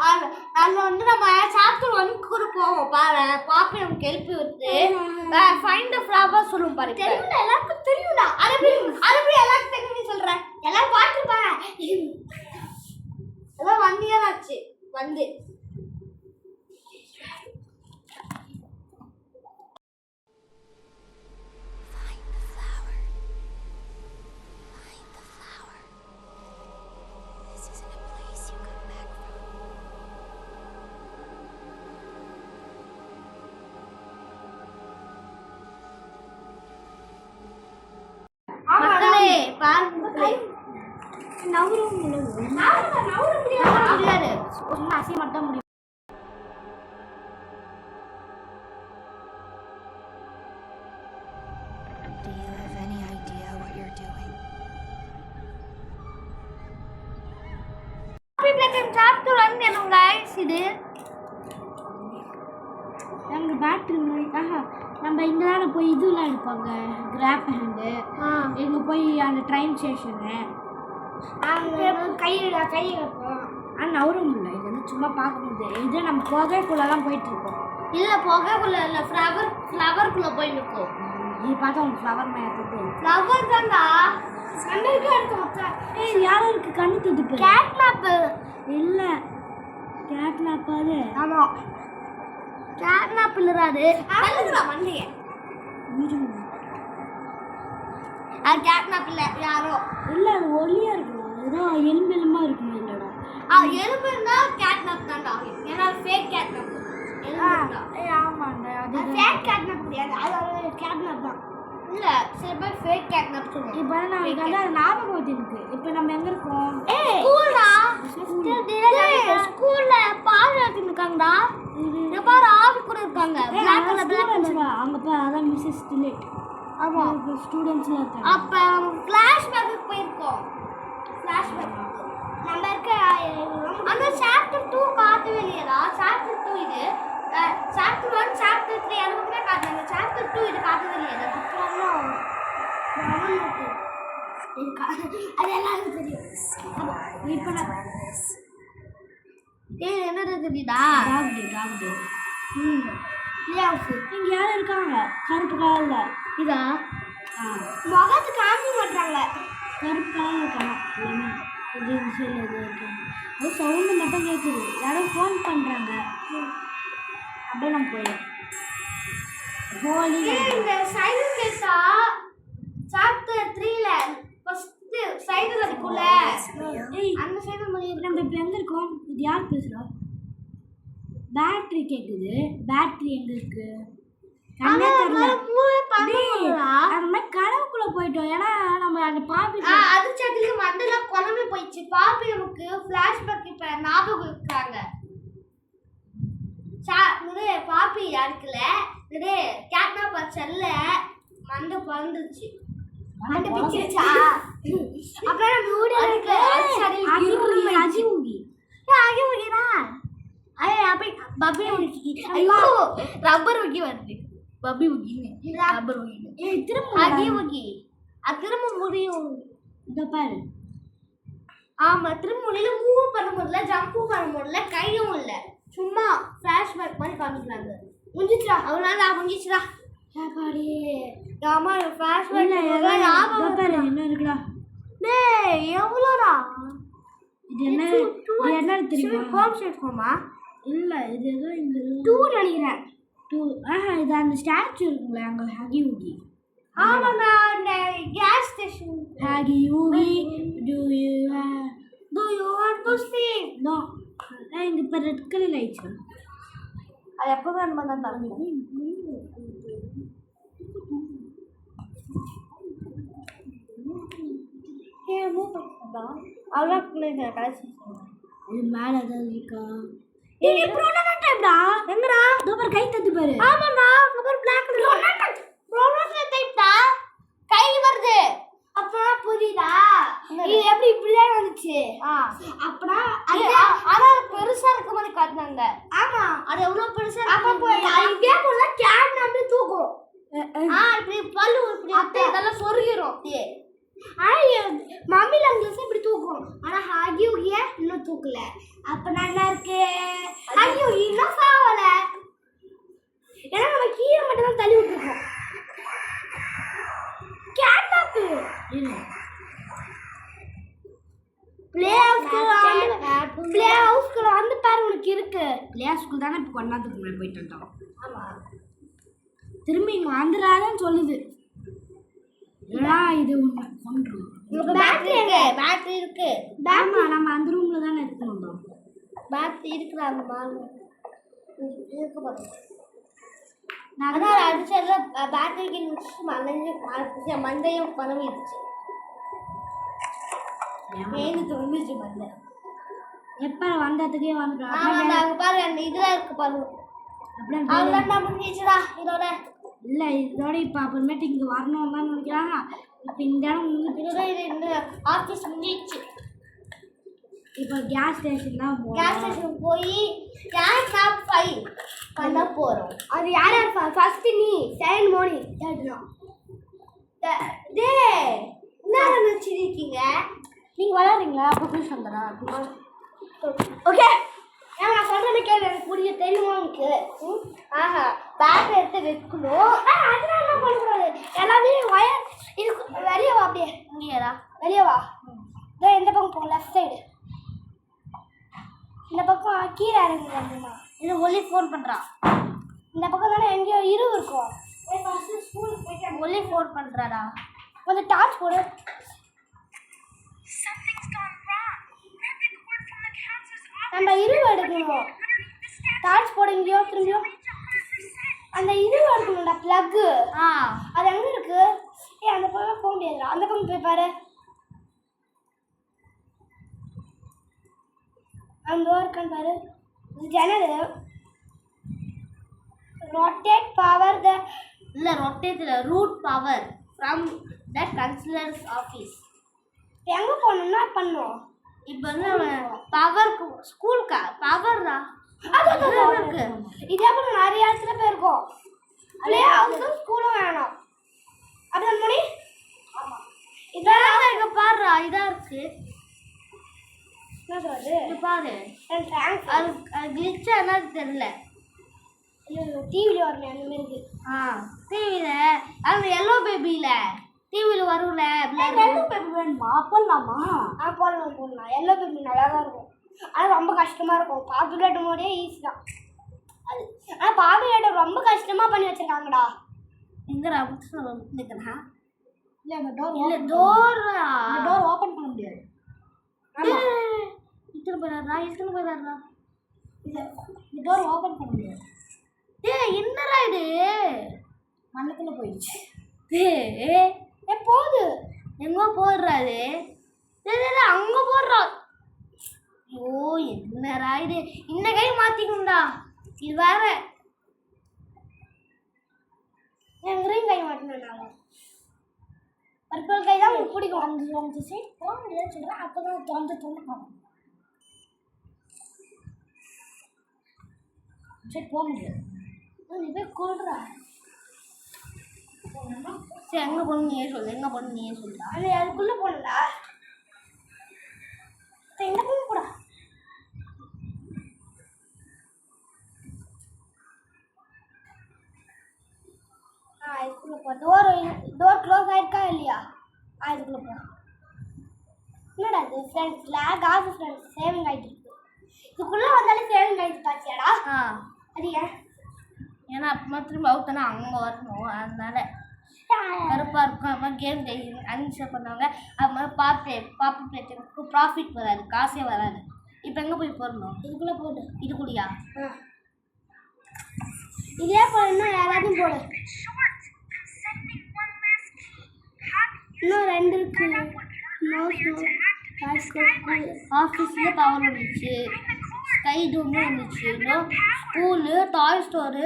அதில் வந்து நம்ம சாப்டர் 1 கூட போவோம் பாரு. பாப்பி நமக்கு எழுப்பி விட்டு ஃபைண்ட் த ஃப்ளவர் சொல்லும் பாரு. தெரியும்டா, எல்லாருக்கும் தெரியும்டா. அது எப்படி எல்லாருக்கும் தெரியும் சொல்றேன். எல்லாரும் பார்த்துருப்பாங்க. எல்லாம் வந்தியாச்சு வந்து மக்களே பாருங்க. நவர முடியாது. ஒன்னும் அசைய மட்டும் முடியும். Do you have any idea what you're doing? Happy Playtime chapter 1 என்ன guys இது? நம்ம பேட்டரி நம்ம இங்கே தானே போய் இதெல்லாம் எடுப்பாங்க, கிராப் ஹேண்டு. எங்கே போய் அந்த ட்ரெயின் ஸ்டேஷனு கை வைப்போம். ஆனால் நவரும் இல்லை. இது வந்து சும்மா பார்க்க முடியாது. இது நம்ம புகைக்குள்ளே தான் போயிட்டுருக்கோம். இல்லை புகைக்குள்ள இல்லை, ஃப்ளவருக்குள்ளே போய் நிற்கும். இது பார்த்தா உங்களுக்கு ஃப்ளவர் மேத்துக்கு ஃப்ளவர் தான்டா. கண்ணுக்கு எடுத்து ஏய் யாரும் இருக்கு கண்ணு துடுப்பு. கேட் மேப்பு இல்லை, கேட் மேப் அது. ஆமாம், கேட் மேப் இல்லைறாது. நல்லதுடா மண்டையே. அது கேட் மேப் இல்லை, யாரோ இல்லை அது ஒல்லியாக இருக்கும். ஏதோ எலும்பு எலும்பாக இருக்குமா இல்லைடா? எலும்பு இருந்தால் கேட் மேப் தான்டா. ஏன்னா ஃபேக் கேட் மேப். ஆமாண்டா, அது ஃபேக் கேட் மேப் கிடையாது, அது கேட் மேப் தான். இல்லை சில பேர் ஃபேக் கேட் மேப் சொல்லுவாங்க. இப்போ நமக்கு வந்து அது ஞாபகம் வச்சிருக்கு. இப்போ நம்ம எங்கே இருக்கோம்? ஸ்கூல்டா. ஸ்கூல்ல பால் எடுத்துருக்காங்கடா. இங்க பாரு ஆவி கூட இருக்காங்க. பிளாக் கலர் அங்கே போய் அதான் மிஸ்ஸஸ் டிலேட். ஆமா, ஸ்டூடெண்ட்ஸ்லாம் இருக்காங்க. அப்ப ஃபிளாஷ்பேக்கு போயிருக்கோம். ஃபிளாஷ்பேக் நம்ம இருக்க அந்த சாப்டர் 2 காட்டவே இல்லையடா. சாப்டர் 2 இது. சாப்டர் 1 சாப்டர் 3 அதுக்கு காட்டுறாங்க. சாப்டர் 2 இது காட்டவே இல்லையடா. அப்புறம் அது எல்லாருக்கும் தெரியும். இப்போ என்னது தெரியுதா? டாக்டர் இங்க யாரும் இருக்காங்க கருப்பு கலரில். இதா முகத்து காமிக்க மாட்டாங்க. கருப்பு கலரில் இருக்காங்க எல்லாமே. இது சைடில் இது இருக்காங்க. அது சவுண்டு மட்டும் கேட்குது. யாரும் ஃபோன் பண்ணுறாங்க. அப்படியே நம்ம போயிடலாம். ஹோலி இந்த சைலண்ட் கேஸா சாப்டர் 3ல ஃபர்ஸ்ட் சைடுல இருக்குல அந்த சைடு நம்ம இப்போ எங்கே இருக்கோம்? இது யார் பேசுகிறா? பேட்ரி கேட்குது. பேட்ரி எங்கே இருக்கு? அந்த மாதிரி கனவுக்குள்ளே போயிட்டோம். ஏன்னா நம்ம அந்த பாப்பி அதிர்ச்சதுக்கு மண்டல குழம்பு போயிடுச்சு. பாப்பி நமக்கு ஃபிளாஷ்பேக் இப்போ ஞாபகம் இருக்காங்க. பாப்பி யாருக்குல இது கேட்னா பச்சல்ல மண்டை பறந்துச்சு. மண்டை பிச்சிருச்சா? அப்புறம் நம்ம வீடியோ இருக்கு. அஜிமுகி அஜிமுகிடா. அப்படி பப்பி உகி. ஐயோ ரப்பர் உகி வருது. பப்பி உகின்னு ரப்பர் உகி. திரும்ப அஜிமுகி அது திரும்ப முடியும். இந்த பாரு. ஆமா, திரும்ப முடியல. மூவ் பண்ண முடியல, ஜம்பும் பண்ண முடியல, கையும் இல்லை. சும்மா ஃபிளாஷ்பேக் மாதிரி காமிக்கிறாங்க. முடிஞ்சிச்சுடா, அவ்வளோ முடிஞ்சிச்சுடா. சாப்பாடு ஆமா, ஃபிளாஷ்பேக் என்ன இருக்குடா? டேய் எவ்வளோடா இது? என்ன தெரியுமா? ஹோம் ஸ்வீட் ஹோமா? இல்லை, இது ஏதோ இந்த 2 நினைக்கிறேன். 2 இது அந்த ஸ்டாச்சு இருக்குல்ல அங்கே ஹகி ஊகி. ஆமாண்ணா, இந்த கேஸ் ஸ்டேஷன். ஹகி ஊகி do you want to sleep? No. இங்கே இப்போ ரெட் கலர் ஆயிடுச்சு. அது எப்போவே அந்த மாதிரி தான் தரணும். அவ்வளோ கடைசி இது மேலே ஏதாவது இருக்கா? டைப்டா எங்கடா? சூப்பர் கை தட்டு பாரு. ஆமாடா, சூப்பர் பிளாக் ப்ரோனோடைப் டைப்டா. கை வருது. அப்பனா புரியுதா? இது எப்படி இப்படியே வந்துச்சு? அப்பனா அது பெருசா இருக்க மாதிரி காட்டுனாங்க. ஆமா, அது எவ்வளவு பெருசா இருக்கு. அப்ப போய் இதே போல கேட் நம்பி தூக்கும். இப்படி பல்லு இப்படி இதெல்லாம் சொருகிரும். மம்மி லாங்குவேஜ் இப்படி தூக்கும். ஆனா ஹாகி உகிய இன்னும் தூக்கல. அப்ப நல்லா இருக்கு. ஹாகி உகி இன்னும் சாவல. ஏன்னா லே ஸ்கூல் தானே இப்போ கொண்டாந்துக்கு முன்னாடி போயிட்டு வந்தோம். ஆமாம். திரும்பி இங்கே வந்துடாதான்னு சொல்லுது. ஏன்னா இது ஒன்று கொண்டுரும். பேட்டரி இருக்கு. ஆமா நம்ம அந்த ரூமில் தானே எடுத்துன்னு வந்தோம். பேட்டரி இருக்கிறாங்க பாருங்க. இருக்க பாருங்க. நான் அதான் அடிச்சதுல பேட்டரிக்கு மண்டையும் பரவிடுச்சு. மேலுக்கு விழுந்துச்சு மண்டை. எப்போ வந்ததுக்கே வந்துட்டோம். அங்க பாரு அந்த இதெல்லாம் இருக்கு பாருங்க. அப்படியே அவ்வளோதான் நான் முடிஞ்சிச்சுடா இதோட. இல்லை இதோட இப்போ அப்புறமேட்டு இங்கே வரணும் தான் நினைக்கிறாங்க. இப்போ இந்த இடம் முடிஞ்சு இதோட இது இந்த ஆஃபீஸ் முடிஞ்சிச்சு. இப்போ கேஸ் ஸ்டேஷன் தான் கேஸ் ஸ்டேஷன் போய் கேஸ் டாப் 5 பண்ண போகிறோம். அது யார் யார் ஃபர்ஸ்ட் நீ செகண்ட் மோனி தேர்ட் நான். டே என்ன நினச்சிருக்கீங்க நீங்கள் விளையாடுறீங்களா? அப்போ போய் சொல்கிறா. ஓகே நான் சொல்கிறேன்னு கேள்வி எனக்கு புரிய தெரியுமா உனக்கு? ஆஹா பேக் எடுத்து வைக்கணும். அதெல்லாம் என்ன பண்ணக்கூடாது. எல்லாமே வயர் இது வெளியே வா. அப்படியே இங்கேடா வெளியே வா. இதோ இந்த பக்கம் போ. லெஃப்ட் சைடு இந்த பக்கம் கீழே இறங்குமா. இது ஒலி ஃபோன் பண்ணுறான். இந்த பக்கம் தானே எங்கேயோ இருவு இருக்கும். ஃபஸ்ட்டு ஸ்கூலுக்கு போயிட்டு ஒலி ஃபோன் பண்ணுறாடா. கொஞ்சம் டார்ச் போடு. நம்ம இருவு எடுக்கணும். டார்ச் போட இங்கேயோ திரும்பியும் அந்த இருவு எடுக்கணும்டா ப்ளக்கு. அது எங்கே இருக்கு? அந்த பக்கம் போக முடியாதுடா. அந்த பக்கம் போய் பாரு. அந்த இருக்கான்னு பாரு. ஜன்னல் ரொட்டேட் பவர் த இல்லை ரொட்டேட்டில் route power from the councillor's office. எங்கே போகணும்னா பண்ணும். இப்போ வந்து பவருக்கு ஸ்கூலுக்கா பவர்ரா இருக்கு. இதே போல நிறைய இடத்துல போயிருக்கோம். பிளே ஹவுஸும் ஸ்கூலும் வேணும். அப்படிதான் மணி. இதெல்லாம் இங்கே பாருடா. இதாக இருக்கு. என்ன சொல்றது? இது பாரு. அது கிளிச்சா என்னது தெரியல. டிவியில் வரணும் அந்த மாதிரி இருக்கு. டிவியில் அந்த எல்லோ பேபியில் டிவியில் வரும்ல. எல்லோ பேபி வேணுமா? போடலாமா? போடலாம். எல்லோ பேபி நல்லா தான் இருக்கும். ஆனால் ரொம்ப கஷ்டமாக இருக்கும். பாப்புலேட்டும் போதே ஈஸி தான் அது. ஆனால் பாப்புலேட்டர் ரொம்ப கஷ்டமாக பண்ணி வச்சுருக்காங்கடா. எங்கடா நிற்கிறேன். இல்லை அந்த டோர் இல்லை டோரா. டோர் ஓப்பன் பண்ண முடியாது. இத்தனை போயிடாதா இந்த டோர் ஓப்பன் பண்ண முடியாது. என்னடா இது மண்ணுக்குள்ளே போயிடுச்சு. போகுது. எங்கே போடுறாரு? அங்கே போடுறா. ஐயோ என்னடா இது. இந்த கை மாற்றிக்கணும்டா. இது வேற எங்கேயும் கை மாட்டணும். நாங்கள் பர்பிள் கை தான் உங்களுக்கு பிடிக்கும். அந்த சைட் போக முடியாதுன்னு சொல்கிறேன். அப்போ தான் தோணும். சரி போக முடியாது. நீ போய் கொள்றா. சரி எங்கே போகணும் நீயே சொல்லு. எங்கே போகணும் நீயே சொல்லுடா. அது அதுக்குள்ளே போகணும்டா. இந்த பக்கம் கூட இதுக்குள்ளே போ. டோர் க்ளோஸ் ஆகிருக்கா இல்லையா? இதுக்குள்ளே போ. என்னடா இது friends lake of friends saving ஆகிட்டு இருக்கு. இதுக்குள்ளே வந்தாலே சேவிங் ஆகிட்டு பாத்தியாடா? அது ஏன்? ஏன்னா அப்பமா திரும்ப அவுத்தனா அங்கே வரணும். அதனால கருப்பாக இருக்கும். அப்புறம் கேம் அன்இன்ஸ்டால் பண்ணுவாங்க. அப்புறம் பாப்பு பிளேட்டுக்கு ப்ராஃபிட் வராது. காசே வராது. இப்போ எங்கே போய் போடணும்? இதுக்குள்ளே போடு. இதுக்குள்ளையா? இதே போடணும்னா யாராச்சும் போடு. இன்னும் 2 இருக்கு. ஆஃபீஸில் பவர் வந்துச்சு. ஸ்கை டோம்னு வந்துச்சு. இன்னும் ஸ்கூலு டாய் ஸ்டோரு.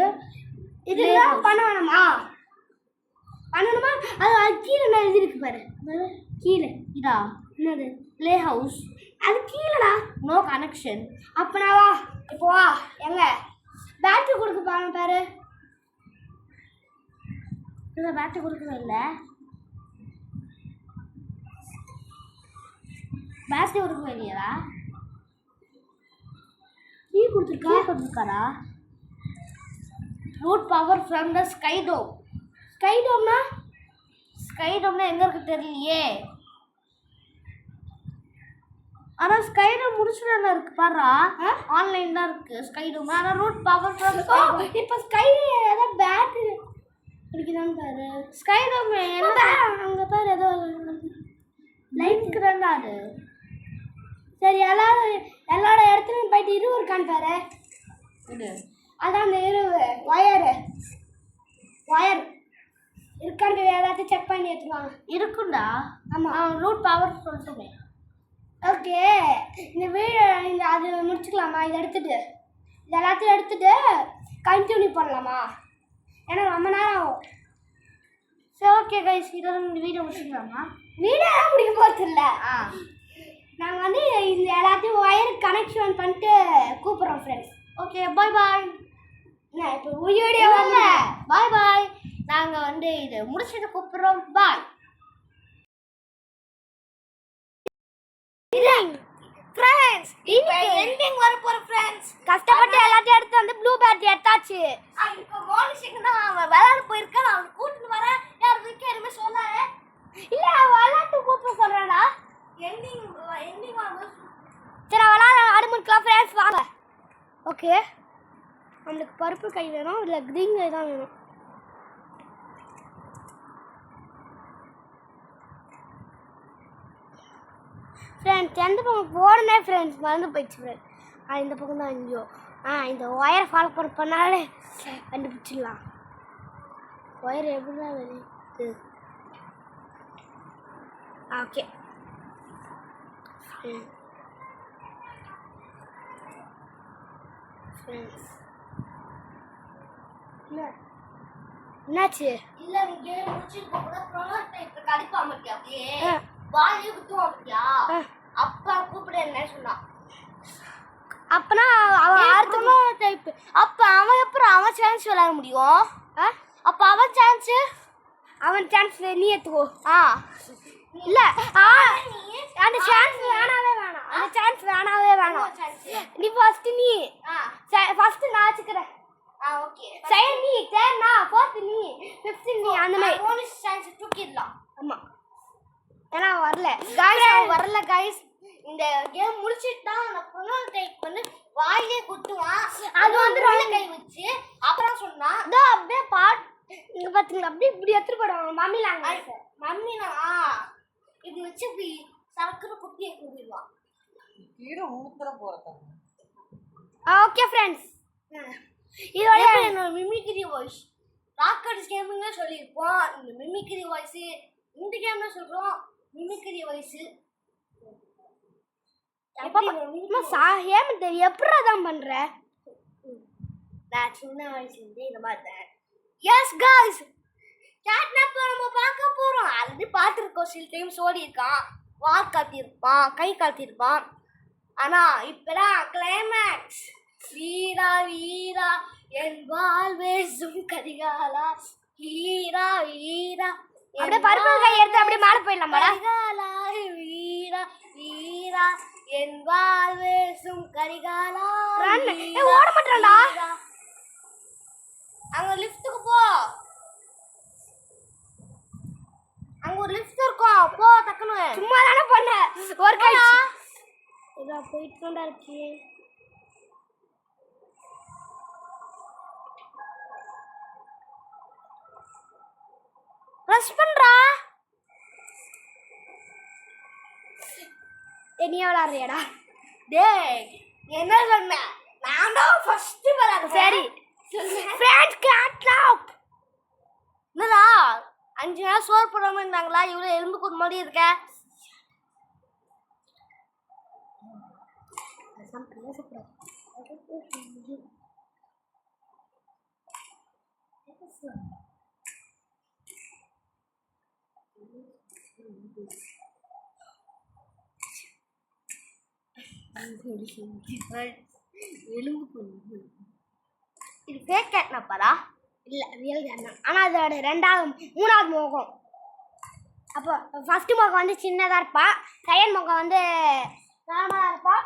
இதெல்லாம் பண்ண வேணாமா? பண்ணணுமா? அது கீழே என்ன எழுதிருக்கு பாரு. கீழே இதா என்னது? Play house. அது கீழேடா. No connection. அப்பனா வா. இப்போ வா. எங்க பேட்டரி கொடுக்க பாரு. இல்லை பேட்டரி கொடுக்கவே இல்லை. பேட்டரி கொடுக்கவே இல்லையாடா? கீ கொடுத்துருக்காரா? Route power from the sky dome. Sky டோம்னா எங்கே இருக்கு தெரியலையே. ஆனா ஸ்கைடம் முடிச்சுல இருக்கு பாருடா. ஆன்லைன் தான் இருக்கு ஸ்கைடம். ஆனா ரூட் பவர் இப்போ ஸ்கை ஏதோ பேட் இருக்குதான்னு பாரு. ஸ்கைடம் என்ன அங்கே பாரு ஏதோ லைட் தான்டா அது. சரி எல்லாரோட இடத்துலையும் போயிட்டு இருவு இருக்கான்னு பாரு. இது அதான் அந்த இருவு ஒயர் இருக்கான்னு எல்லாத்தையும் செக் பண்ணி எடுத்துவாங்க. இருக்குண்டா. ஆமாம் ரூட் பவர் சொல்லிட்டுமே. ஓகே இந்த வீடு அது முடிச்சுக்கலாமா? இதை எடுத்துட்டு இது எல்லாத்தையும் எடுத்துட்டு கண்டினியூ பண்ணலாமா? ஏன்னா ரொம்ப நேரம் ஆகும். சரி ஓகே கைஸ், இதோட இந்த வீடியோ முடிச்சுக்கலாமா? வீடெல்லாம் முடிக்க போகிறது இல்லை. ஆ நாங்கள் வந்து இந்த எல்லாத்தையும் ஒயர் கனெக்ஷன் பண்ணிட்டு கூப்பிட்றோம் ஃப்ரெண்ட்ஸ். ஓகே பாய் பாய். நான் இப்போ வீடியோ பாய் பாய். நாங்கள் வந்து இது முடிச்சுட்டு கூப்பிட்றோம். Bye friends. இப்போ எண்டிங் வர போகிற ஃப்ரெண்ட்ஸ். கஷ்டப்பட்டு எல்லாத்தையும் எடுத்து வந்து ப்ளூ பேட் எடுத்தாச்சு. இப்போ மோனிஷிக்கு தான் அவன் விளையாட போயிருக்கான். அவன் கூட்டிட்டு வரேன். யார் வீட்டுக்கு எதுவுமே சொல்லாத. இல்லை விளையாட்டு கூப்பிட சொல்கிறேன்டா. எண்டிங் வாங்க. சரி விளையாட அடுமுடிக்கலாம் ஃப்ரெண்ட்ஸ் வாங்க. ஓகே நம்மளுக்கு பருப்பு கை வேணும், இல்லை க்ரீன் கை தான் வேணும். ஃப்ரெண்ட்ஸ் எந்த பக்கம் போனே ஃப்ரெண்ட்ஸ் மறந்து போயிடுச்சு ஃப்ரெண்ட்ஸ். இந்த பக்கம் தான் எங்கேயோ. இந்த ஒயரை ஃபாலோ பண்ணாலே கண்டுபிடிச்சிடலாம். ஒயர் எப்படி தான் வெளியே. ஓகே ஃப்ரெண்ட்ஸ் என்னாச்சு? இல்ல நீங்க முடிச்சிருக்க கூட ப்ரோட்டோடைப் கடிப்பா மாட்டியா? அப்படியே வாலியே குத்துவா மாட்டியா? அப்பா கூப்பிட என்ன சொன்னா? அப்பனா அவன் ப்ரோட்டோடைப். அப்ப அவன் எப்பறம் அவன் சான்ஸ் விளையாட முடியும்? அப்ப அவன் சான்ஸ் நீ எடுத்துக்கோ. இல்ல அந்த சான்ஸ் வேணாவே வேணாம். அந்த சான்ஸ் வேணாவே வேணாம். நீ ஃபர்ஸ்ட் நான் வச்சுக்கிறேன். ஓகே செகண்ட் நீ, தேர்ட் நான், ஃபோர்த் நீ, ஃபிஃப்த் நீ, அந்த மாதிரி போனஸ் சான்ஸ் தூக்கிடலாம். ஆமா ஏன்னா வரல வரல கைஸ். இந்த கேம் முடிச்சிட்டா அந்த ப்ரோட்டோடைப் வந்து வாயிலே குத்துவான். அது வந்து ரொம்ப கை வச்சு அப்புறம் சொன்னா இதோ அப்படியே இங்க பாத்தீங்களா அப்படியே இப்படி எடுத்துட்டு போடுவாங்க மம்மி லாங்குவேஜ். மம்மினா இது வச்சு இப்படி சரக்குன்னு குட்டியை கூப்பிடுவான். ஓகே ஃப்ரெண்ட்ஸ் இதோட என்னோட மிமிக்ரி வாய்ஸ் ராக்கெட்ஸ் கேமிங்ல சொல்லியிருப்போம். இந்த மிமிக்ரி வாய்ஸ் இந்த கேம்ல சொல்றோம். மிமிக்ரி வாய்ஸ் ஹேமந்த் எப்படி தான் பண்ற? நான் சின்ன வயசுலேருந்து இந்த மாதிரி தான். எஸ் காய்ஸ், கேட்னாப் நம்ம பார்க்க போகிறோம். ஆல்ரெடி பார்த்துருக்கோம். சில டைம் சொல்லியிருக்கான், வால் காட்டியிருப்பான், கை காட்டியிருப்பான். ஆனால் இப்போதான் கிளைமேக்ஸ். வீரா வீரா என் வால் வேசும் கரிகாலா, வீரா வீரா அப்படியே பருப்பு கை எடுத்து அப்படியே மேலே போயிடலாம். கரிகாலா வீரா வீரா என் வால் வேசும் கரிகாலா. ஓட மாட்டான்டா. அங்க லிஃப்ட்டுக்கு போ. அங்க ஒரு லிஃப்ட் இருக்கும், போ டக்குனு. சும்மா தானே பண்ண ஒரு கை இதா போயிட்டு தான் இருக்கு. பிரஸ் பண்றா. நீ விளாடுறியாடா? டேய் என்ன சொன்ன? நான் தான் ஃபர்ஸ்ட் விளையாடுறேன். சரி ஃப்ரெண்ட்ஸ் கேட்லாப் என்னடா 5 நாள் சோறு போடாம இருந்தாங்களா? இவ்வளோ எலும்பு கூடு மாதிரி இருக்க. இது ஃபேக் கேட்னாப்பாடா? இல்லை ரியல் கேட்னா. ஆனால் அதோட மூணாவது முகம். அப்போ ஃபர்ஸ்ட் முகம் வந்து சின்னதாக இருப்பா, செகண்ட் முகம் வந்து நார்மலாக இருப்பா.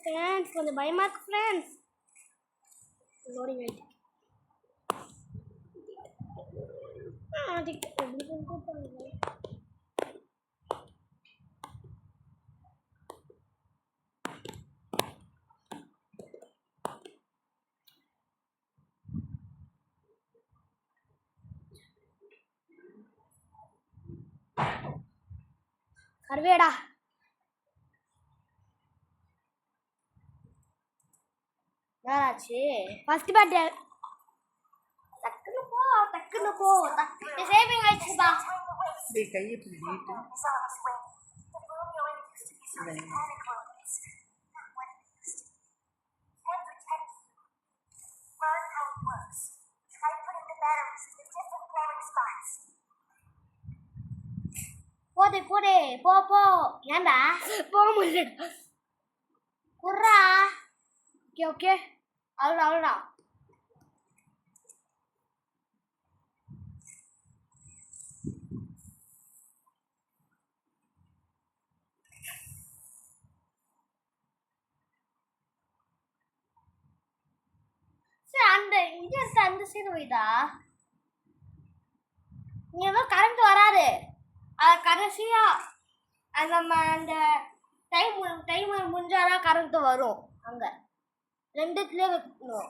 ஃப்ரெண்ட்ஸ் கொஞ்சம் பயமா இருக்கு ஃப்ரெண்ட்ஸ். லோடிங் ஆயிடுச்சு. எப்படி போட்டாங்க? கருவேடா யாராச்சு ஃபர்ஸ்ட் பேட் டக்குன்னு போ டக்குன்னு சேவிங் ஆயிடுச்சுப்பா. டேய் கையை இப்படி நீட்டு. போதே போ ஏண்டா போக முடியல. குர்ரா. ஓகே ஓகே அவ்வளோடா சரி அந்த இங்க இருக்க அந்த சைடு போயிட்டா இங்க ஏதோ கரண்ட் வராது. அது கடைசியா அது நம்ம அந்த டைமர் முடிஞ்சாதான் கரண்ட் வரும். அங்க ரெண்டுத்துலயே வைக்கணும்.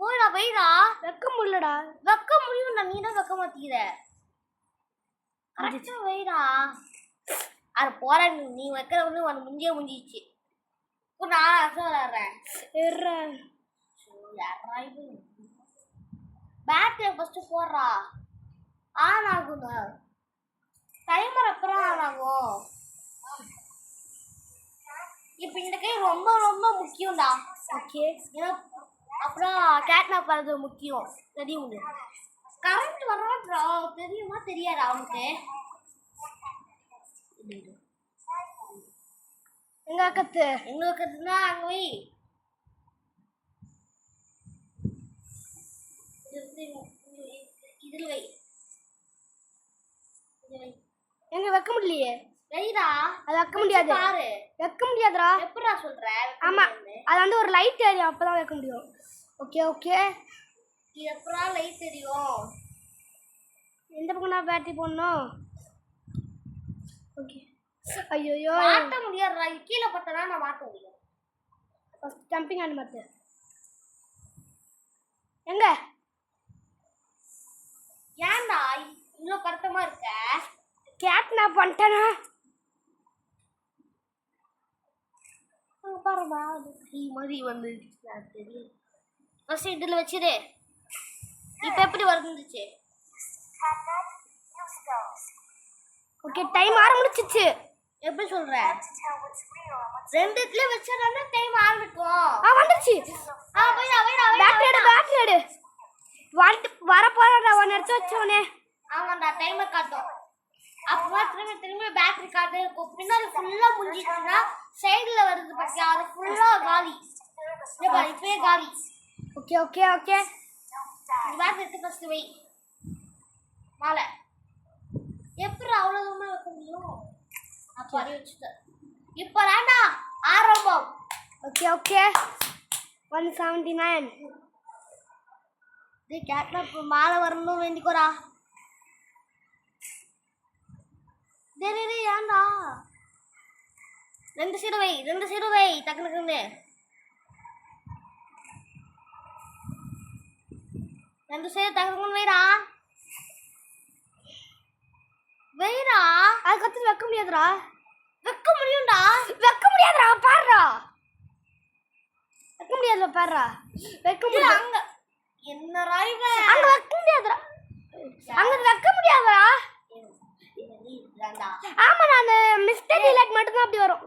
போயிடா வைக்க முடியலடா. வைக்க முடியும்டா, நீ தான் வைக்க மாட்டீங்க. கரெக்டா வைடா. அது போற நீ வைக்கிற ஒண்ணு உனக்கு முடிஞ்சிச்சு. இப்போ நான் அசை விளையாடுறேன். பேட்டரி ஃபர்ஸ்ட் போடுறா. ஆன் ஆகும். டைமர் அப்புறம் ஆன் ஆகும். இப்போ இந்த கை ரொம்ப ரொம்ப முக்கியம்டா. ஓகே அப்புறம் கேட்னாப் பண்றது முக்கியம். தெரியும் கரண்ட் வர்றா தெரியுமா தெரியாதா அவனுக்கு? எங்க கத்து எங்களுக்குன்னா அங்க வை. இதில் வை. எங்க வைக்க முடியலையே. வைடா. அது வைக்க முடியாது. பாரு வைக்க முடியாதுடா. எப்படிடா சொல்ற? ஆமா அது வந்து ஒரு லைட் ஏரியா அப்பதான் வைக்க முடியும். ஓகே ஓகே இது எப்படா லைட் தெரியும்? எந்த பக்கம் நான் பேட்டரி போடணும்? ஓகே ஐயோ மாட்ட முடியாதுடா. கீழே பட்டனா நான் மாட்ட முடியும். ஃபர்ஸ்ட் ஜம்பிங் ஆன் மாத்து. எங்க ஏன்டா இவ்வளோ கருத்தமா இருக்க? கேட் நான் பண்ணிட்டேனா? பாருமா மாதிரி வந்து தெரியும். ஃபர்ஸ்ட் இதில் வச்சிரு. இப்போ எப்படி வந்துச்சு? ஓகே டைம் ஆரம்பிச்சிச்சு. எப்படி சொல்ற? ரெண்டுத்துலயே வச்சதானே டைம் ஆரம்பிக்கும். வந்துருச்சு. பேட்டரி எடு. வர போறடா ஒன்னு எடுத்து வச்சோனே. ஆமாண்டா டைமர் காட்டும். அப்புறமா திரும்பி பேட்டரி காட்டு இருக்கும். பின்னாடி ஃபுல்லா முடிஞ்சிச்சுன்னா சைடுல வருது பாத்தியா, அது ஃபுல்லா காலி. இப்பயே காலி. ஓகே ஓகே ஓகே பேட்டரி எடுத்து ஃபர்ஸ்ட் வை. மாலை எப்படி அவ்வளவு தூரமா வைக்க முடியும்? அப்போ அதை வச்சுட்டேன். இப்போ தாண்டா ஆரம்பம். Okay okay 179. இது கேட்ல இப்போ மாலை வரணும் வேண்டிக்கோடா. டேய் ஏன்டா? ரெண்டு சைடு வை டக்குன்னு. ரெண்டு சைடு டக்குன்னு வைடா. அது கத்து வைக்க முடியாதுடா. வைக்க முடியும்டா. பாருடா. வைக்க முடியாதுடா பாருடா. வைக்க முடியாது. அங்க என்ன ராய்வே? அங்க வைக்க முடியாதுடா. அங்க வைக்க முடியாதுடா. ஆமா நான் மிஸ்டர் டிலைட் மட்டும் தான் அப்படி வரும்.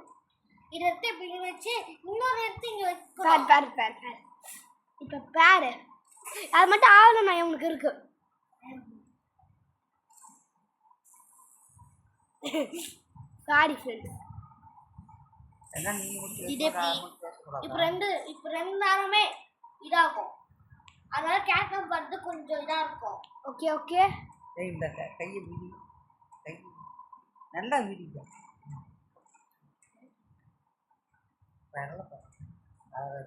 இத எடுத்து இப்படி வச்சு இன்னொரு எடுத்து இங்க வைக்கணும். பாரு. இப்ப பாரு. அது மட்டும் ஆவல நான் உங்களுக்கு இருக்கு. Sorry friend. இது இப்ப ரெண்டு நேரமே இதாகும். அதனால கேட்கம் பண்றது கொஞ்சம் இதா இருக்கும். ஓகே ஓகே இந்த கையை வீடி. கை நல்லா வீடிங்க. நல்லா பாரு.